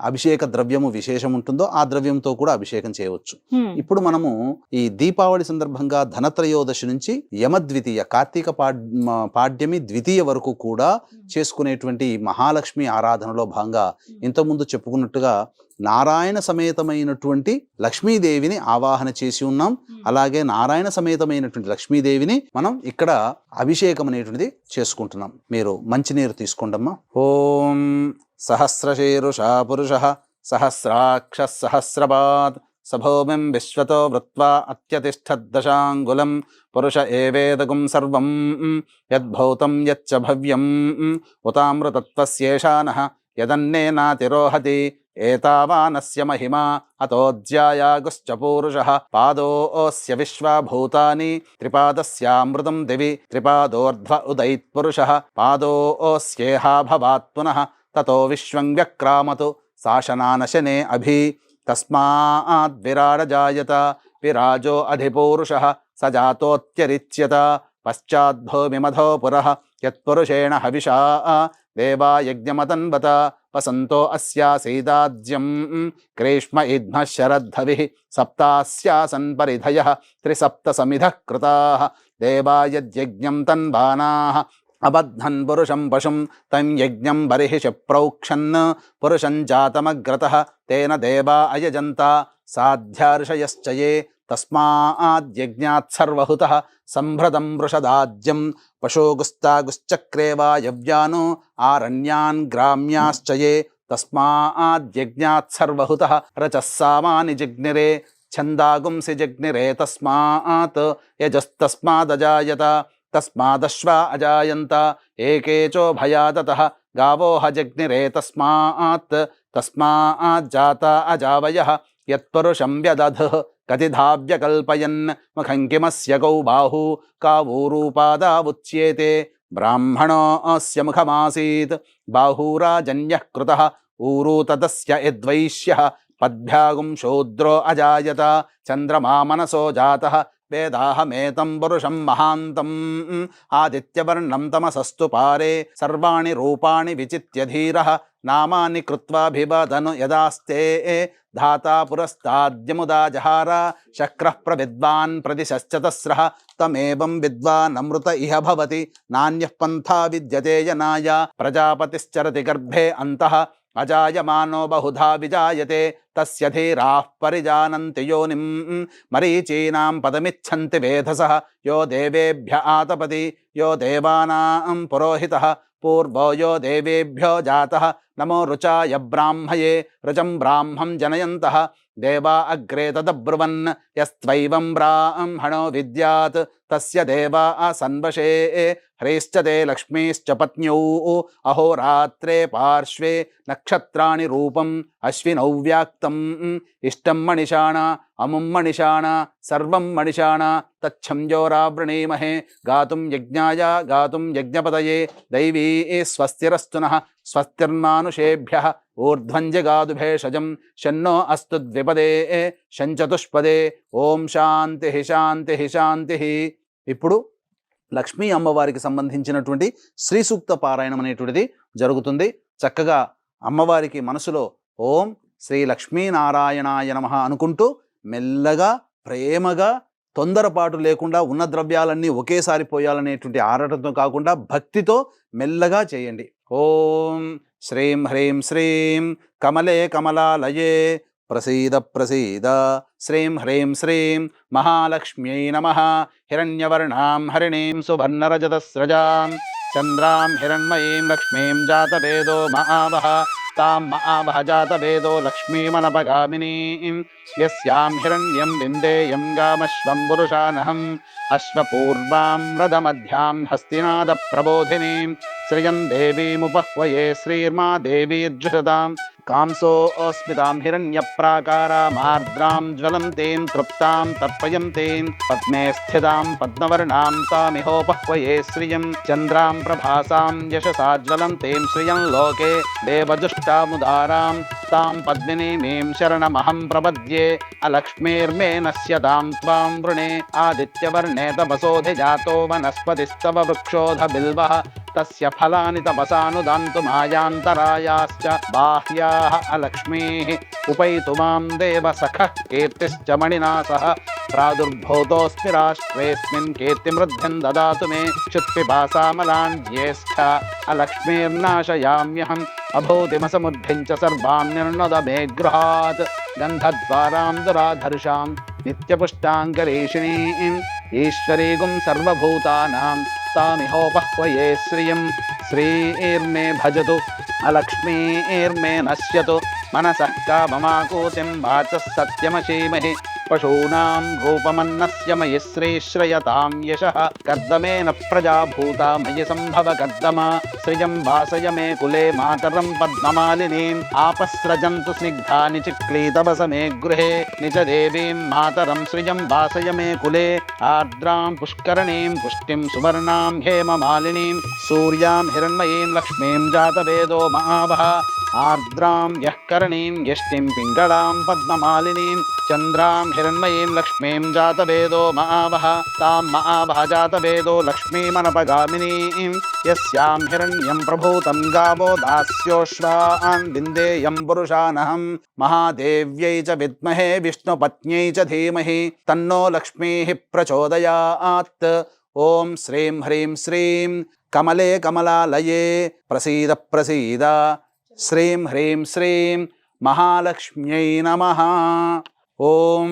అభిషేక ద్రవ్యము విశేషం ఉంటుందో ఆ ద్రవ్యంతో కూడా అభిషేకం చేయవచ్చు. ఇప్పుడు మనము ఈ దీపావళి సందర్భంగా ధనత్రయోదశి నుంచి యమద్వితీయ కార్తీక పాడ్యమి ద్వితీయ వరకు కూడా చేసుకునేటువంటి మహాలక్ష్మి ఆరాధనలో భాగంగా ఇంతకుముందు చెప్పుకున్నట్టుగా నారాయణ సమేతమైనటువంటి లక్ష్మీదేవిని ఆవాహన చేసి ఉన్నాం. అలాగే నారాయణ సమేతమైనటువంటి లక్ష్మీదేవిని మనం ఇక్కడ అభిషేకం అనేటువంటిది చేసుకుంటున్నాం. మీరు మంచినీరు తీసుకోండమ్మా. ఓం సహస్రశీరుషా పురుషః సహస్రాక్ష సహస్రపాత్ సభౌమిం విశ్వతో వృత్వా అత్యతిష్ఠద్దశాంగులం పురుష ఏవేదగుం సర్వం యద్భౌతం యచ్చ భవ్యం ఉతామృతత్వస్యేషానః యదన్నేనాతిరోహతి ఏతావానస్య మహిమా అతోజ్యాయాగుశ్చ పూరుషః పాదోస్య విశ్వభూతాని త్రిపాదస్యామృతం దివి త్రిపాదోర్ధ్వ ఉదయిత్పురుషః పాదోస్యేహా భవాత్ పునః తతో విశ్వం వ్యక్రామతు శాసనానశనే అభి తస్మాద్విరాడజాయత విరాజో అధిపూరుషః సజాతోత్యరిచ్యత పశ్చాద్భూమిమధో పురః యత్పురుషేణ హవిషా దేవా యజ్ఞమతన్వత వసంతో అస్యాసీదాజ్యం గ్రీష్మ ఇద్మ శరద్ధవిః సప్తాస్యాసన్ పరిధయః త్రిసప్త సమిధః కృతాః దేవా యజ్ఞం తన్వానాః అబద్ధన్ పురుషం పశుం తం యజ్ఞం బర్హిష ప్రోక్షన్ పురుషం జాతమగ్రతః తేన దేవా అయజంత సాధ్యార్షయశ్చ ఏ తస్మాద్యజ్ఞాత్ సర్వహుతః సంభ్రతం వృషదాజ్యం పశోగుస్తాగుశ్చక్రే వాయవ్యానో ఆరణ్యాన్ గ్రామ్యాశ్చ ఏ తస్మాద్యజ్ఞాత్ సర్వహుతః రచః సామాని జిగ్నిరే ఛందాగుంసి జిగ్నిరే తస్మాత్ యజస్తస్మాదజాయత తస్మాదశ్వా అజాయంత ఏకేచో భయాదతః గావోహ జగ్నిరే తస్మాజ్జాత అజావయః యత్పురుషం వ్యదధుః కతిధావ్యకల్పయన్ ముఖం కిమస్య గౌ బాహు కావూరూపాదావుచ్యేతే బ్రాహ్మణోऽస్య ముఖమాసీత్ బాహూరాజన్యః కృతః ఊరూ తదస్య యద్వైశ్యః పద్భ్యాగుం శూద్రో అజాయత చంద్రమా మనసో జాతః వేదాహమేతం పురుషం మహాంతం ఆదిత్యవర్ణం తమసస్తు పారే సర్వాణి రూపాణి విచిత్య ధీరః నామాని కృత్వాభివదను యదాస్తే ధాతా పురస్తాద్యముదా జహార శక్రః ప్రవిద్వాన్ ప్రదిశశ్చతస్రః తమేవం విద్వానమృత ఇహ భవతి నాన్యః పంథా విద్యతే యనాయ ప్రజాపతిశ్చరతి గర్భే అంతః అజాయమానో బహుధా విజాయతే తస్య ధీరాః పరిజానంతి యోనిం మరీచీనాం పదమిచ్చంతి వేధసః యో దేవేభ్య ఆతపతి యో దేవానాం పురోహితః పూర్వో యో దేవేభ్యో జాతః నమో రుచాయ బ్రాహ్మయే రుచం బ్రాహ్మం జనయంతః దేవా అగ్రే తదబ్రువన్ యస్త్వైవం బ్రాహ్మణో విద్యాత్ తస్య దేవా సన్వశే హ్రీశ్చ తే లక్ష్మీశ్చ పత్న్యౌ అహోరాత్రే పార్శ్వే నక్షత్రాణి రూపం అశ్వినౌ వ్యాక్తం ఇష్టం మణిషాణ అముం మణిషాణ సర్వం మణిషాణ తచ్ఛంజోరావృణీమహే గాతుం యజ్ఞాయ గాతుం యజ్ఞపతయే దైవీ స్వస్తిరస్తునః స్వస్తిర్మానుషేభ్యః ఊర్ధ్వంజగాదు భేషజం షన్నో అస్తు ద్విపదే షంచతుష్పదే ఓం శాంతి శాంతి శాంతి. ఇప్పుడు లక్ష్మీ అమ్మవారికి సంబంధించినటువంటి శ్రీ సూక్త పారాయణం అనేటువంటిది జరుగుతుంది. చక్కగా అమ్మవారికి మనసులో ఓం శ్రీ లక్ష్మీనారాయణాయ నమః అనుకుంటూ మెల్లగా ప్రేమగా తొందరపాటు లేకుండా ఉన్న ద్రవ్యాలన్నీ ఒకేసారి పోయాలనేటువంటి ఆరాటంతో కాకుండా భక్తితో మెల్లగా చేయండి. ఓం శ్రీం హ్రీం శ్రీం కమలే కమలాలయే ప్రసీద ప్రసీద శ్రీం హ్రీం శ్రీం మహాలక్ష్మ్యై నమః హిరణ్యవర్ణాం హరిణీం సువర్ణరజతస్రజాం చంద్రాం హిరణ్మయీం లక్ష్మీం జాతవేదో మహావహ తాం మహావహ జాతవేదో లక్ష్మీమనపగామినీం యస్యాం హిరణ్యం విందేయం గామశ్వం పురుషానహం అశ్వపూర్వాం రథమధ్యాం హస్తినాద ప్రబోధినీం శ్రియం దేవీముపహ్వయే శ్రీర్మా దేవీర్జుషతాం కాంసోస్మితాం హిరణ్యప్రాకారామార్ద్రాం జ్వలంతీం తృప్తాం తర్పయంతీం పద్మే స్థితాం పద్మవర్ణాం తామిహోపహ్వయే శ్రియం చంద్రాం ప్రభాసాం యశసా జ్వలంతీం శ్రియం లోకే దేవజుష్టాముదారాం తాం పద్మినీమీం శరణమహం ప్రపద్యే అలక్ష్మీర్మే నశ్యతాం త్వాం వృణే ఆదిత్యవర్ణే తపసోధిజాతో వనస్పతిస్తవ వృక్షోధ బిల్వః తస్య ఫలాని తపసానుదాन्तు మాయాంతరాయాశ్చ బాహ్యాః అలక్ష్మీః ఉపైతు మాం దేవ సఖః కీర్తిశ్చ మణినా సహ ప్రాదుర్భూతోऽస్మి రాష్ట్రేऽస్మిన్ కీర్తిమృద్ధిం దదాతు మే క్షుత్పిపాసామలాన్ జ్యేష్ఠ అలక్ష్మీర్నాశయామ్యహం అభూతిమసముద్భిం చ సర్వాం నిర్ణుద మే గృహాత్ గంధద్వారాం దురాధర్షాం నిత్యపుష్టాంకరీషిణీం ఈశ్వరీగుం సర్వభూతానాం తామిహోపహ్వయే శ్రియం శ్రీర్మే భజతు అలక్ష్మీర్మే నశ్యతు మనసః కామమాకూతిం వాచః సత్యమశీమహి పశూనాం రూపమన్నస్య మయి శ్రీశ్రయతాం యశః కర్దమేన ప్రజా భూతా మయి సంభవ కర్దమా సృజం వాసయ మే కులే మాతరం పద్మమాలినీం ఆపస్రజంతు స్నిగ్ధాని చిక్లీతవస మే గృహే నిజ దేవీం మాతరం సృజం వాసయ మే కులే ఆర్ద్రాం పుష్కరణీం పుష్టిం సువర్ణాం హేమమాలినీం సూర్యాం హిరణ్మయీం లక్ష్మీం జాతవేదో మహావహ ఆర్ద్రాం యః కరణీం యష్టిం పింగళాం పద్మమాలినీం చంద్రాం హిరణ్మయీం లక్ష్మీం జాతవేదో మహావహ తాం మహావహ జాతవేదో లక్ష్మీమనపగామినీం యస్యాం హిరణ్యం ప్రభూతం గావో దాస్యోశ్వాన్ విందేయం పురుషానహం మహాదేవ్యై చ విద్మహే విష్ణుపత్న్యై చ ధీమహి తన్నో లక్ష్మీః ప్రచోదయాత్. ఓం శ్రీం హ్రీం శ్రీం కమలే కమలాలయే ప్రసీద ప్రసీద శ్రీం హ్రీం శ్రీం మహాలక్ష్మ్యై నమః. ఓం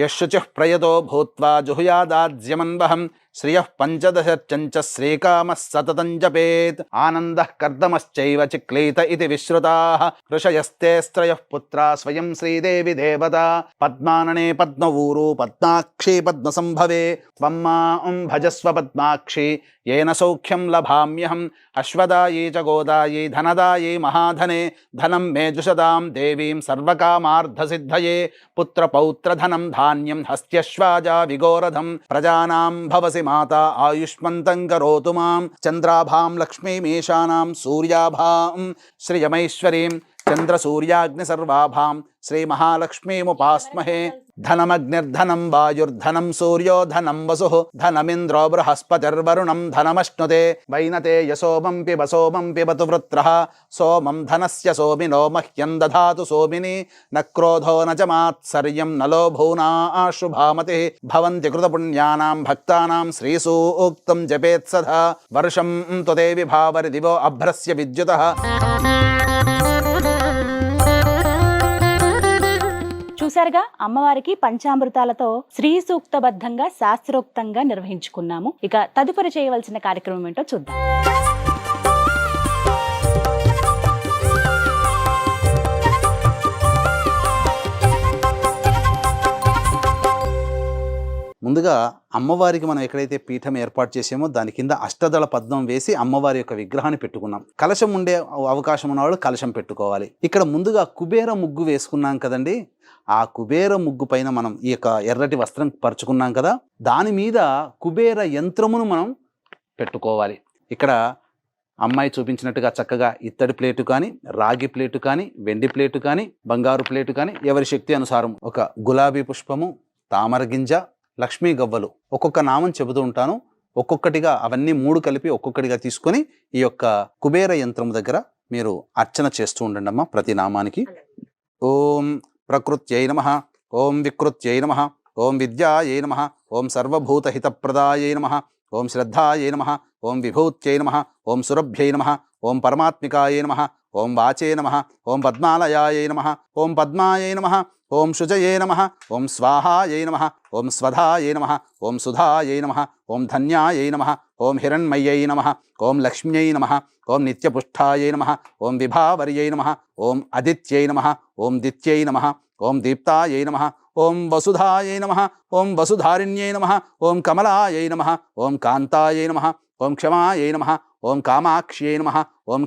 యశుచిః ప్రయతో భూత్వా జుహుయాదాజ్యమన్వహం శ్రియః పంచదశర్చంచ శ్రీకామः సతతం జపేత్ ఆనందః కర్దమశ్చైవ చిక్లీత ఇతి విశ్రుతాః ఋషయస్తే స్త్రయః పుత్రా స్వయం శ్రీదేవి దేవతా పద్మాననే పద్మవూరు పద్మాక్షి పద్మసంభవే త్వం మాం భజస్వ పద్మాక్షి येन सौख्यं लभाम्यहम् अश्वदायी च गोदायी धनदायी महाधने धनं मे जुषदां देवीं सर्वकामार्थसिद्धये पुत्रपौत्रधनं धान्यं हस्त्यश्वाजा विगोरधं प्रजानां भवसि माता आयुष्मन्तं करोतु मां चन्द्राभां लक्ष्मीमीशानां सूर्याभां श्रियमैश्वरीं చంద్ర సూర్యాగ్ని సర్వాభాం శ్రీ మహాలక్ష్మీముపాస్మహే. ధనమగ్నిర్ధనం వాయుర్ధనం సూర్యో ధనం వసుః ధనమింద్రో బృహస్పతిర్వరుణం ధనమశ్నుతే. వైనతేయ సోమం పిబతు వృత్రః సోమం ధనస్య సోమినో మహ్యం దధాతు సోమిని. న క్రోధో న చ మాత్సర్యం న లోభో నాశుభామతిః. భవంతి కృతపుణ్యానాం భక్తానాం శ్రీసూక్తం జపేత్ సదా. వర్షం త్వతే విభావరి దివో అభ్రస్య విద్యుతః. చూసారుగా, అమ్మవారికి పంచామృతాలతో శ్రీ సూక్తబద్ధంగా శాస్త్రోక్తంగా నిర్వహించుకున్నాము. ఇక తదుపరి చేయవలసిన కార్యక్రమం ఏంటో చూద్దాం. ముందుగా అమ్మవారికి మనం ఎక్కడైతే పీఠం ఏర్పాటు చేసామో దాని కింద అష్టదళ పద్మం వేసి అమ్మవారి యొక్క విగ్రహాన్ని పెట్టుకున్నాం. కలశం ఉండే అవకాశం ఉన్నవాళ్ళు కలశం పెట్టుకోవాలి. ఇక్కడ ముందుగా కుబేర ముగ్గు వేసుకున్నాం కదండి. ఆ కుబేర ముగ్గు పైన మనం ఈ యొక్క ఎర్రటి వస్త్రం పరుచుకున్నాం కదా, దాని మీద కుబేర యంత్రమును మనం పెట్టుకోవాలి. ఇక్కడ అమ్మాయి చూపించినట్టుగా చక్కగా ఇత్తడి ప్లేటు కానీ, రాగి ప్లేటు కానీ, వెండి ప్లేటు కానీ, బంగారు ప్లేటు కానీ, ఎవరి శక్తి అనుసారం ఒక గులాబీ పుష్పము, తామర గింజ, లక్ష్మీ గవ్వలు, ఒక్కొక్క నామం చెబుతూ ఉంటాను. ఒక్కొక్కటిగా అవన్నీ 3 కలిపి ఒక్కొక్కటిగా తీసుకొని ఈ యొక్క కుబేర యంత్రం దగ్గర మీరు అర్చన చేస్తూ ఉండండి అమ్మ. ప్రతి నామానికి ఓం ప్రకృత్యై నమః, ఓం వికృత్యై నమః, ఓం విద్యాయై నమః, ఓం సర్వభూతహితప్రదాయై నమః, ఓం శ్రద్ధాయై నమః, ఓం విభూత్యై నమః, ఓం సురభ్యై నమః, ఓం పరమాత్మికాయై నమః, ఓం వాచే నమః, ఓం పద్మాలయాయై నమః, ఓం పద్మాయై నమః, ఓం శుచయే నమః, ఓం స్వాహాయై నమః, ఓం స్వధాయై నమః, ఓం సుధాయై నమః, ఓం ధన్యాయై నమః, ఓం హిరణ్మయ్యై నమః, ఓం లక్ష్మ్యై నమః, ఓం నిత్యపుష్టాయై నమః, ఓం విభావర్యై నమః, ఓం అదిత్యై నమః, ఓం దిత్యై నమః, ఓం దీప్తాయై నమః, ఓం వసుధాయై నమః, ఓం వసుధారిణ్యై నమః, ఓం కమలాయై నమః, ఓం కాంతాయై నమః, ఓం క్షమాయై నమః, ఓం కామాక్ష్యై నమః, ఓం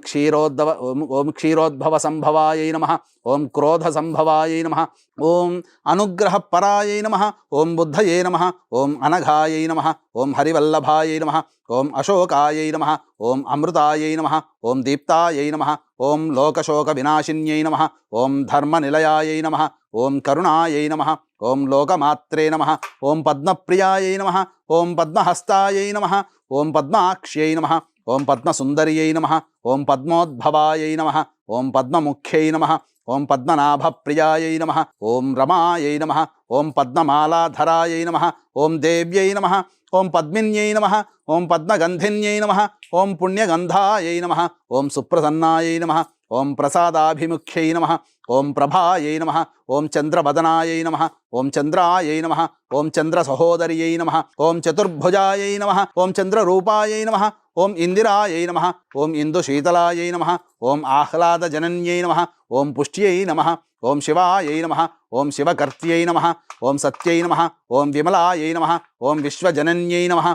క్షీరోద్భవ సంభవాయై నమః, ఓం క్రోధ సంభవాయై నమః, ఓం అనుగ్రహపరాయై నమః, ఓం బుద్ధయే నమః, ఓం అనఘాయై నమః, ఓం హరివల్లభాయై నమః, ఓం అశోకాయై నమః, ఓం అమృతాయై నమః, ఓం దీప్తాయై నమః, ఓం లోకశోక వినాశిన్యై నమః, ఓం ధర్మనిలయాయై నమః, ఓం కరుణాయై నమః, ఓం లోకమాత్రే నమః, ఓం పద్మప్రియాయై నమః, ఓం పద్మహస్తాయై నమః, ఓం పద్మాక్ష్యై నమః, ఓం పద్మసుందర్యై నమః, ఓం పద్మోద్భవాయై నమః, ఓం పద్మముఖ్యై నమః, ఓం పద్మనాభప్రియాయై నమః, ఓం రమాయై నమః, ఓం పద్మమాలాధరాయై నమః, ఓం దేవ్యై నమః, ఓం పద్మిన్యై నమః, ఓం పద్మగంధిన్యై నమః, ఓం పుణ్యగంధాయై నమః, ఓం సుప్రసన్నాయై నమః, ఓం ప్రసాదాభిముఖ్యై నమః, ఓం ప్రభాయై నమః, ఓం చంద్రవదనాయై నమః, ఓం చంద్రాయై నమః, ఓం చంద్రసహోదర్యై నమః, ఓం చతుర్భుజాయై నమః, ఓం చంద్రరూపాయై నమః, ఓం ఇందిరాయై నమః, ఓం ఇందుశీతలాయై నమః, ఓం ఆహ్లాదజనన్యై నమః, ఓం పుష్ట్యై నమః, ఓం శివాయై నమః, ఓం శివకర్త్యై నమః, ఓం సత్యై నమః, ఓం విమలాయై నమః, ఓం విశ్వజనన్యై నమః,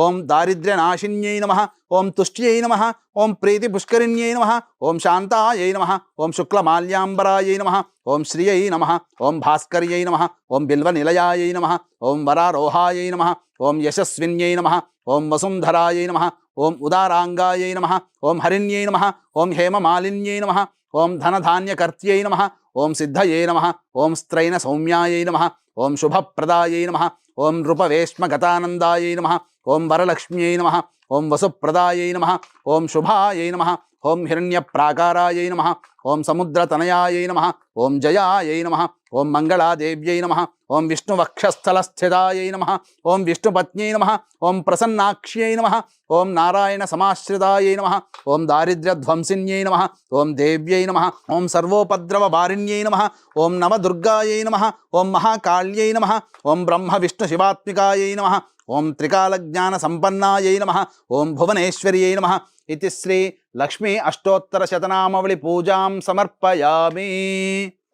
ఓం దారిద్ర్యనాశిన్యై నమః, ఓం తుష్ట్యై నమః, ఓం ప్రీతిపుష్కరిణ్యై నమః, ఓం శాంతాయై నమః, ఓం శుక్లమాల్యాంబరాయై నమః, ఓం శ్రియై నమః, ఓం భాస్కర్యై నమః, ఓం బిల్వనిలయాయై నమః, ఓం వరారోహాయై నమః, ఓం యశస్విన్యై నమః, ఓం వసుంధరాయై నమః, ఓం ఉదారాంగాయై నమః, ఓం హరిణ్యై నమః, ఓం హేమమాలిన్యై నమః, ఓం ధనధాన్యకర్త్యై నమః, ఓం సిద్ధయే నమః, ఓం స్త్రైణ సౌమ్యాయై నమః, ఓం శుభప్రదాయై నమః, ఓం నృపవేష్మగతానందాయై నమః, ఓం వరలక్ష్మ్యై నమః, ఓం వసుప్రదాయై నమః, ఓం శుభాయై నమః, ఓం హిరణ్యప్రాకారాయై నమః, ఓం సముద్రతనయాయై నమః, ఓం జయాయై నమః, ఓం మంగళాదేవ్యై నమః, ఓం విష్ణువక్షస్థలస్థితాయై నమః, ఓం విష్ణుపత్న్యై నమః, ఓం ప్రసన్నాక్ష్యై నమః, ఓం నారాయణ సమాశ్రితాయై నమః, ఓం దారిద్ర్యధ్వంసిన్యై నమః, ఓం దేవ్యై నమః, ఓం సర్వోపద్రవవారిణ్యై నమః, ఓం నవదుర్గాయై నమః, ఓం మహాకాళ్యై నమః, ఓం బ్రహ్మ విష్ణు శివాత్మికాయై నమః, ఓం త్రికాలజ్ఞాన సంపన్నాయై నమః, ఓం భువనేశ్వర్యై నమః ఇతి శ్రీ లక్ష్మీ అష్టోత్తర శతనామవళి పూజాం సమర్పయామి.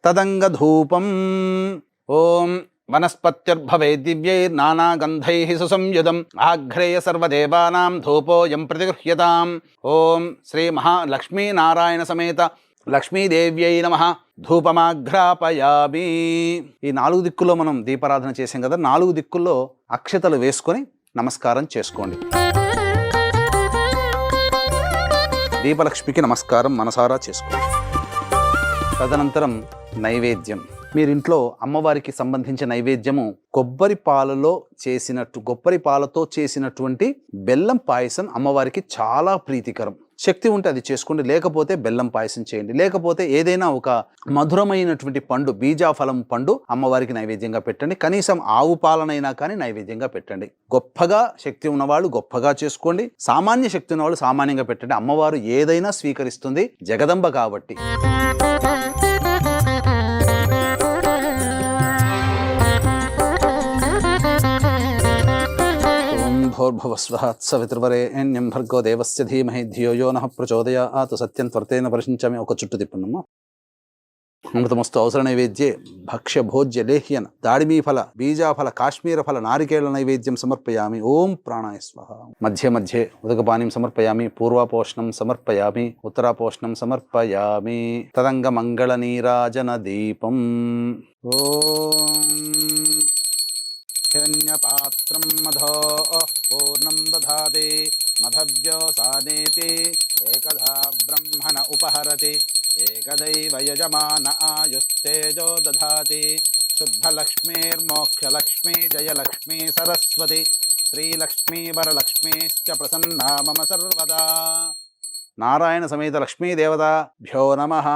తదంగధూపం ఓం వనస్పత్యుర్భవే దివ్యైర్నానాగంధైః సుసంయుతం ఆఘ్రేయ సర్వదేవానాం ధూపోయం ప్రతిగృహ్యతాం. ఓం శ్రీ మహాలక్ష్మీనారాయణ సమేత లక్ష్మీదేవ్యై నమః ధూపమాఘ్రాపయామి. ఈ 4 దిక్కుల్లో మనం దీపారాధన చేసాం కదా, 4 దిక్కుల్లో అక్షతలు వేసుకొని నమస్కారం చేసుకోండి. దీపలక్ష్మికి నమస్కారం మనసారా చేసుకోండి. తదనంతరం నైవేద్యం. మీరింట్లో అమ్మవారికి సంబంధించిన నైవేద్యము కొబ్బరి పాలతో చేసినటువంటి బెల్లం పాయసం అమ్మవారికి చాలా ప్రీతికరం. శక్తి ఉంటే అది చేసుకోండి, లేకపోతే బెల్లం పాయసం చేయండి, లేకపోతే ఏదైనా ఒక మధురమైనటువంటి పండు, బీజాఫలం పండు అమ్మవారికి నైవేద్యంగా పెట్టండి. కనీసం ఆవు పాలనైనా కానీ నైవేద్యంగా పెట్టండి. గొప్పగా శక్తి ఉన్నవాళ్ళు గొప్పగా చేసుకోండి, సామాన్య శక్తి ఉన్నవాళ్ళు సామాన్యంగా పెట్టండి. అమ్మవారు ఏదైనా స్వీకరిస్తుంది, జగదంబ కాబట్టి. భోర్భువస్వహత్సవితృవరేణ్యం భర్గో దేవస్య ధీమహి ధియో యో నః ప్రచోదయాత్. సత్యం త్వర్తేన పరిశించామి. ఒక చుట్టు తిప్పండమ్మా. అమృతమస్తు. అవసర నైవేద్యే భక్ష్య భోజ్య లేహ్యన్ దాడిమీఫల బీజాఫల కాశ్మీర ఫల నారికేళ నైవేద్యం సమర్పయామి. ఓం ప్రాణాయ స్వహ. మధ్య మధ్యే ఉదకపానీం సమర్పయామి. పూర్వాపోషణం సమర్పయామి. ఉత్తరాపోషణం సమర్పయామి. తదంగ మంగళ నీరాజన దీపం. ఓం హిరణ్యపాత్రం మధో పూర్ణం దధాతి మధవ్యోసానేతి ఏకదా బ్రహ్మణ ఉపహరతి ఏకదైవ యజమాన ఆయుస్తేజో దధాతి. శుద్ధలక్ష్మీర్మోక్షలక్ష్మీ జయలక్ష్మీ సరస్వతి శ్రీలక్ష్మీ వరలక్ష్మీశ్చ ప్రసన్నా మమ సర్వదా. నారాయణ సమేత లక్ష్మీదేవతాభ్యో నమః.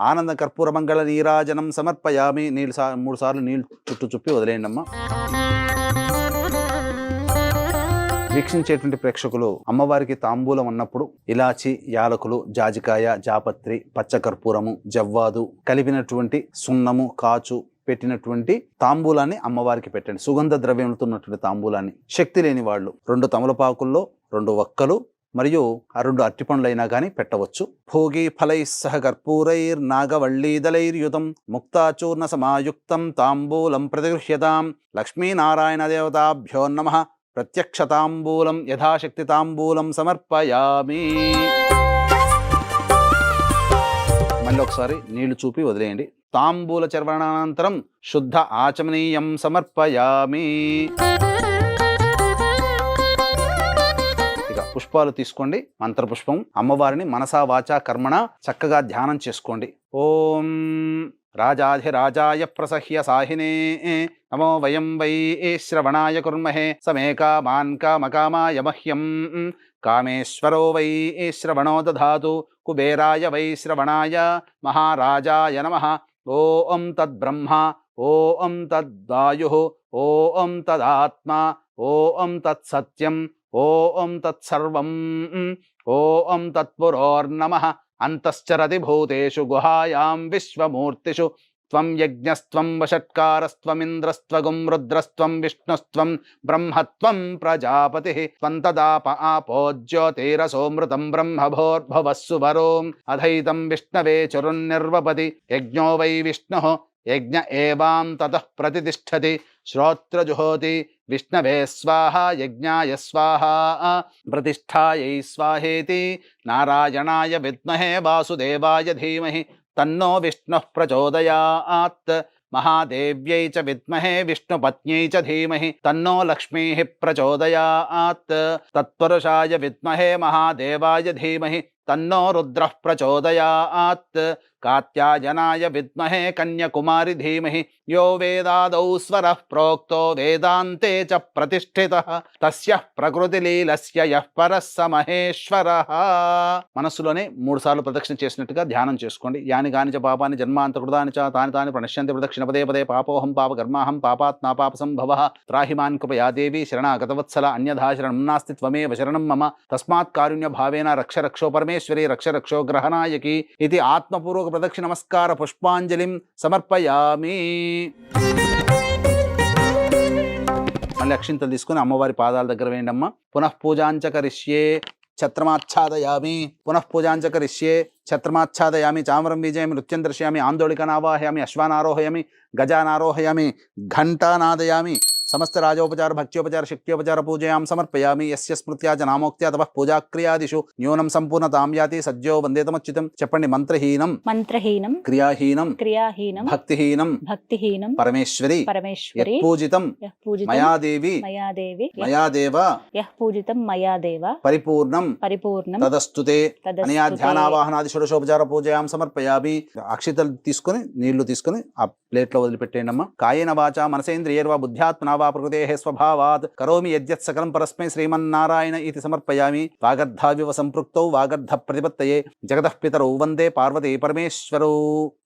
ఆనంద కర్పూర మంగళ నీరాజనం సమర్పయామి. 3 సార్లు నీళ్ళు చుట్టూ చుప్పి వదిలేయండి అమ్మా. వీక్షించేటువంటి ప్రేక్షకులు అమ్మవారికి తాంబూలం అన్నప్పుడు ఇలాచి, యాలకులు, జాజికాయ, జాపత్రి, పచ్చకర్పూరము, జవ్వాదు కలిపినటువంటి సున్నము, కాచు పెట్టినటువంటి తాంబూలాన్ని అమ్మవారికి పెట్టండి. సుగంధ ద్రవ్యంతో ఉన్నటువంటి తాంబూలాన్ని. శక్తి లేని వాళ్ళు 2 తమలపాకుల్లో 2 వక్కలు మరియు 2 అరటిపండ్లైనా కానీ పెట్టవచ్చు. భోగి ఫలై సహ కర్పూరైర్ నాగవళ్ళీదలైర్యుతం ముక్తాచూర్ణ సమాయుక్తం తాంబూలం ప్రతిగృహ్యతాం. లక్ష్మీనారాయణ దేవతాభ్యో నమః. ప్రత్యక్ష తాంబూలం యథాశక్తి తాంబూలం సమర్పయామి. మళ్ళీ ఒకసారి నీళ్లు చూపి వదిలేయండి. తాంబూల చర్వణానంతరం శుద్ధ ఆచమనీయం సమర్పయామి. పుష్పాలు తీసుకోండి. మంత్రపుష్పం. అమ్మవారిని మనసా వాచా కర్మణ చక్కగా ధ్యానం చేసుకోండి. ఓం రాజాధిరాజాయ ప్రసహ్య సాహినే నమో వయం వై శ్రవణాయ కుర్మహే సమేకామాన్ కామకామాయ మహ్యం కామేశ్వరో వై శ్రవణో దధాతు కుబేరాయ వై శ్రవణాయ మహారాజాయ నమః. ఓం తద్బ్రహ్మ ఓం తద్వాయు ఓం తదాత్మా ఓం తత్సత్యం ఓం తత్సర్వం ఓం తత్పురోర్నమః. అంతశ్చరతి భూతేషు గుహాయాం విశ్వమూర్తిషు త్వం యజ్ఞస్త్వం వషట్కారస్త్వమింద్రస్త్వగుం రుద్రస్త్వం విష్ణుస్త్వం బ్రహ్మత్వం ప్రజాపతి త్వం తదాప ఆపో జ్యోతిరసోమృతం బ్రహ్మభోర్భవస్సు వరోం అధైతం విష్ణవే చరున్నిర్వపతి యజ్ఞో వై విష్ణుః యజ్ఞ ఏవాం తతః ప్రతిష్ఠతి శ్రోత్రజుహోతి విష్ణవే స్వాహ యజ్ఞాయ స్వాహ ప్రతిష్ఠాయై స్వాహేతి నారాయణాయ విద్మహే వాసుదేవాయ ధీమహి తన్నో విష్ణుః ప్రచోదయాత్. మహాదేవ్యై చ విద్మహే విష్ణుపత్న్యై చ ధీమహి తన్నో లక్ష్మీః ప్రచోదయాత్. తత్పురుషాయ విద్మహే మహాదేవాయ ధీమహి తన్నో రుద్రః ప్రచోదయాత్. కాత్యాయనాయ విద్మహే కన్యకుమారి ధీమహి యో వేదాదౌ స్వరః ప్రోక్తో వేదాంతే చ ప్రతిష్ఠితః తస్యః ప్రకృతిలీలస్య యః పరః స మహేశ్వరః. మనస్సులోనే 3 సార్లు ప్రదక్షిణ చేసినట్టుగా ధ్యానం చేసుకోండి. యాని గాని చ పాపాని జన్మాంతకృతాని చ తాని తాని ప్రణశ్యంతి ప్రదక్షిణ పదే పదే పాపోహం పాపకర్మాహం పాపాత్ నాపాప సంభవః. త్రాహిమాన్ కృపయా దేవి శరణాగతవత్సల అన్యథా శరణం నాస్తి త్వమేవ శరణం మమ తస్మాత్ కారుణ్య భావేన రక్ష రక్షో పరమేశ్వరి రక్ష రక్షో గ్రహనాయకి ఇది ఆత్మపూర్వక ప్రదక్షిణ నమస్కార పుష్పాంజలిం సమర్పయామి. మళ్ళీ అక్షింతలు తీసుకుని అమ్మవారి పాదాల దగ్గర వేయండి అమ్మ. పునః పూజాంచ కరిష్యే ఛత్రమాచ్ఛాదయామి. పునః పూజాంచ కరిష్యే ఛత్రమాచ్ఛాదయామి. చామరం బీజయామి నృత్యం దర్శయామి ఆందోళికానావాహయామి అశ్వానారోహయామి గజానారోహయామి ఘంటానాదయామి సమస్త రాజోపచార భక్త్యోపచార శక్త్యోపచార పూజయాం సమర్పయామి. యస్య స్మృత్యా చ నామోక్త్యా తపః పూజాక్రియాదిషు న్యూనం సంపూర్ణతాం యాతి సజ్జో వందేతమచ్యుతం. చెప్పండి. మంత్రహీనం మంత్రహీనం క్రియాహీనం క్రియాహీనం భక్తిహీనం భక్తిహీనం పరమేశ్వరి పరమేశ్వరి పూజితం యః పూజితం మయాదేవి మయాదేవి మయాదేవ యః పూజితం మయాదేవ పరిపూర్ణం పరిపూర్ణం తదస్తుతే అనయా ధ్యానావాహనాది షోడశోపచార పూజయాం సమర్పయామి. అక్షితలు తీసుకొని నీళ్లు తీసుకొని ఆ ప్లేట్ లో వదిలిపెట్టేయండి అమ్మా. కాయేన వాచా మనసేంద్రియర్వా బుద్ధ్యాత్మనా వా ప్రకృతే స్వభావాత్ కరోమి యద్యత్ సకలం పరస్మై శ్రీమన్నారాయణ ఇతి సమర్పయామి. వాగర్ధావివ సంపృక్తౌ వాగర్ధ ప్రతిపత్తయే జగతః పితరౌ వందే పార్వతీ పరమేశ్వరౌ.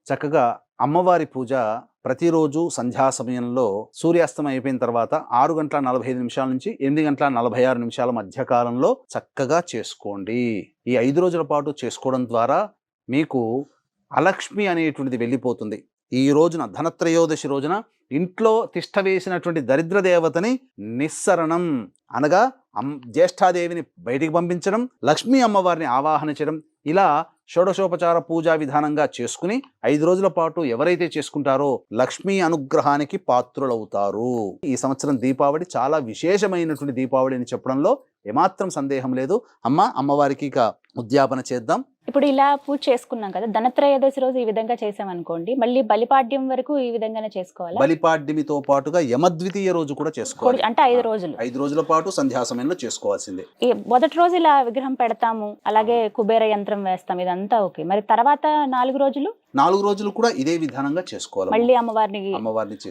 చక్కగా అమ్మవారి పూజ ప్రతిరోజు సంధ్యా సమయంలో సూర్యాస్తం అయిపోయిన తర్వాత 6:45 నుంచి 8:46 మధ్య కాలంలో చక్కగా చేసుకోండి. ఈ 5 రోజుల పాటు చేసుకోవడం ద్వారా మీకు అలక్ష్మి అనేటువంటిది వెళ్ళిపోతుంది. ఈ రోజున ధనత్రయోదశి రోజున ఇంట్లో తిష్ట వేసినటువంటి దరిద్ర దేవతని నిస్సరణం అనగా జ్యేష్ఠాదేవిని బయటికి పంపించడం, లక్ష్మీ అమ్మవారిని ఆవాహన చేయడం, ఇలా షోడశోపచార పూజా విధానంగా చేసుకుని 5 రోజుల పాటు ఎవరైతే చేసుకుంటారో లక్ష్మీ అనుగ్రహానికి పాత్రులవుతారు. ఈ సంవత్సరం దీపావళి చాలా విశేషమైనటువంటి దీపావళి అని చెప్పడంలో ఏమాత్రం సందేహం లేదు. అమ్మవారికి ఇక ఉద్యాపన చేద్దాం. ఇప్పుడు ఇలా పూజ చేసుకున్నాం కదా, ధనత్రయోదశి రోజు ఈ విధంగా చేసామనుకోండి, మళ్ళీ బలిపాడ్యం వరకు ఈ విధంగానే చేసుకోవాలి. బలిపాడ్యమితో పాటుగా యమద్వితీయ రోజు కూడా చేసుకోవాలి. అంటే 5 రోజులు 5 రోజుల పాటు సంధ్యా సమయంలో చేసుకోవాల్సిందే. ఈ మొదటి రోజు ఇలా విగ్రహం పెడతాము, అలాగే కుబేర యంత్రం వేస్తాం, ఇదంతా ఓకే. మరి తర్వాత 4 రోజులు 4 రోజులు కూడా ఇదే విధానంగా చేసుకోవాలి. మళ్ళీ అమ్మవారిని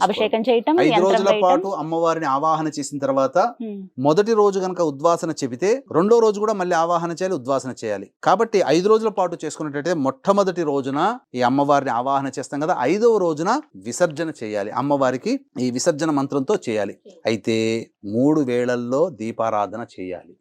అభిషేకం చేయటం, 5 రోజుల పాటు అమ్మవారిని ఆవాహన చేసిన తర్వాత మొదటి రోజు గనక ఉద్వాసన చెబితే రెండో రోజు కూడా మళ్ళీ ఆవాహన చేయాలి, ఉద్వాసన చేయాలి. కాబట్టి 5 రోజుల పాటు చేసుకున్నట్టయితే మొట్టమొదటి రోజున ఈ అమ్మవారిని ఆవాహన చేస్తాం కదా, 5వ రోజున విసర్జన చేయాలి. అమ్మవారికి ఈ విసర్జన మంత్రంతో చేయాలి. అయితే 3 వేళల్లో దీపారాధన చేయాలి.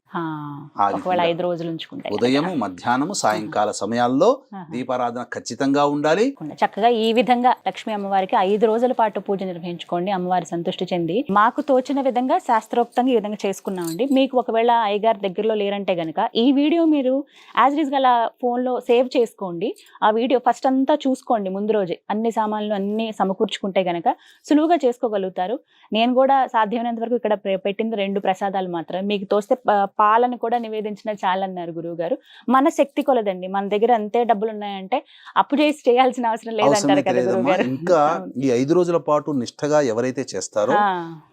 ఒకవేళ 5 రోజులు ఉంచుకుంటే ఉదయము, మధ్యాహ్నము, సాయంకాల సమయాల్లో దీపారాధన ఖచ్చితంగా ఉండాలి. చక్కగా ఈ విధంగా లక్ష్మీ అమ్మవారికి 5 రోజుల పాటు పూజ నిర్వహించుకోండి. అమ్మవారి సంతృష్టి చెంది మాకు తోచిన విధంగా శాస్త్రోక్తంగా ఈ విధంగా చేసుకున్నామండి. మీకు ఒకవేళ అయ్యగారి దగ్గరలో లేరంటే గనక ఈ వీడియో మీరు యాజ్ ఇట్ ఈస్ గా ఫోన్ లో సేవ్ చేసుకోండి. ఆ వీడియో ఫస్ట్ అంతా చూసుకోండి. ముందు రోజే అన్ని సామాన్లు అన్ని సమకూర్చుకుంటే గనక సులువుగా చేసుకోగలుగుతారు. నేను కూడా సాధ్యమైనంత వరకు ఇక్కడ పెట్టింది 2 ప్రసాదాలు మాత్రమే. మీకు తోస్తే పాలను కూడా నివేదించిన చాలన్నారు గురువు గారు. మన శక్తి కొలదండి, మన దగ్గర అంతే డబ్బులు ఉన్నాయంటే అప్పు చేసి చేయాల్సిన అవసరం లేదంటారు కదా గురువు గారు. ఇంకా ఈ 5 రోజుల పాటు నిష్ఠగా ఎవరైతే చేస్తారో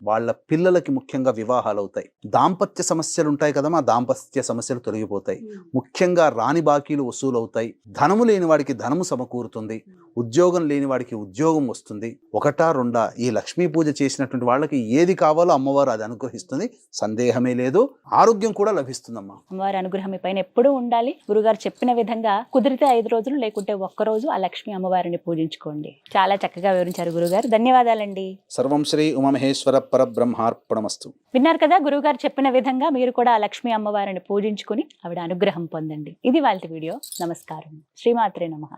వాళ్ళ పిల్లలకి ముఖ్యంగా వివాహాలు అవుతాయి. దాంపత్య సమస్యలు ఉంటాయి కదా, మా దాంపత్య సమస్యలు తొలగిపోతాయి. ముఖ్యంగా రాని బాకీలు వసూలు అవుతాయి. ధనము లేని వాడికి ధనము సమకూరుతుంది. ఉద్యోగం లేని వాడికి ఉద్యోగం వస్తుంది. 1-2 ఈ లక్ష్మీ పూజ చేసినటువంటి వాళ్ళకి ఏది కావాలో అమ్మవారు అది అనుగ్రహిస్తుంది, సందేహమే లేదు. ఆరోగ్యం కూడా లభిస్తుందమ్మా. అమ్మవారి అనుగ్రహం మీ పైన ఎప్పుడూ ఉండాలి. గురుగారు చెప్పిన విధంగా కుదిరితే 5 రోజులు, లేకుంటే 1 రోజు ఆ లక్ష్మీ అమ్మవారిని పూజించుకోండి. చాలా చక్కగా వివరించారు గురుగారు. ధన్యవాదాలండి. సర్వం శ్రీ ఉమామహేశ్వర పరబ్రహ్మార్పణమస్తు. విన్నారు కదా, గురుగారు చెప్పిన విధంగా మీరు కూడా ఆ లక్ష్మీ అమ్మవారిని పూజించుకుని ఆవిడ అనుగ్రహం పొందండి. ఇది వాళ్ళ వీడియో. నమస్కారం. శ్రీమాత్రే నమః.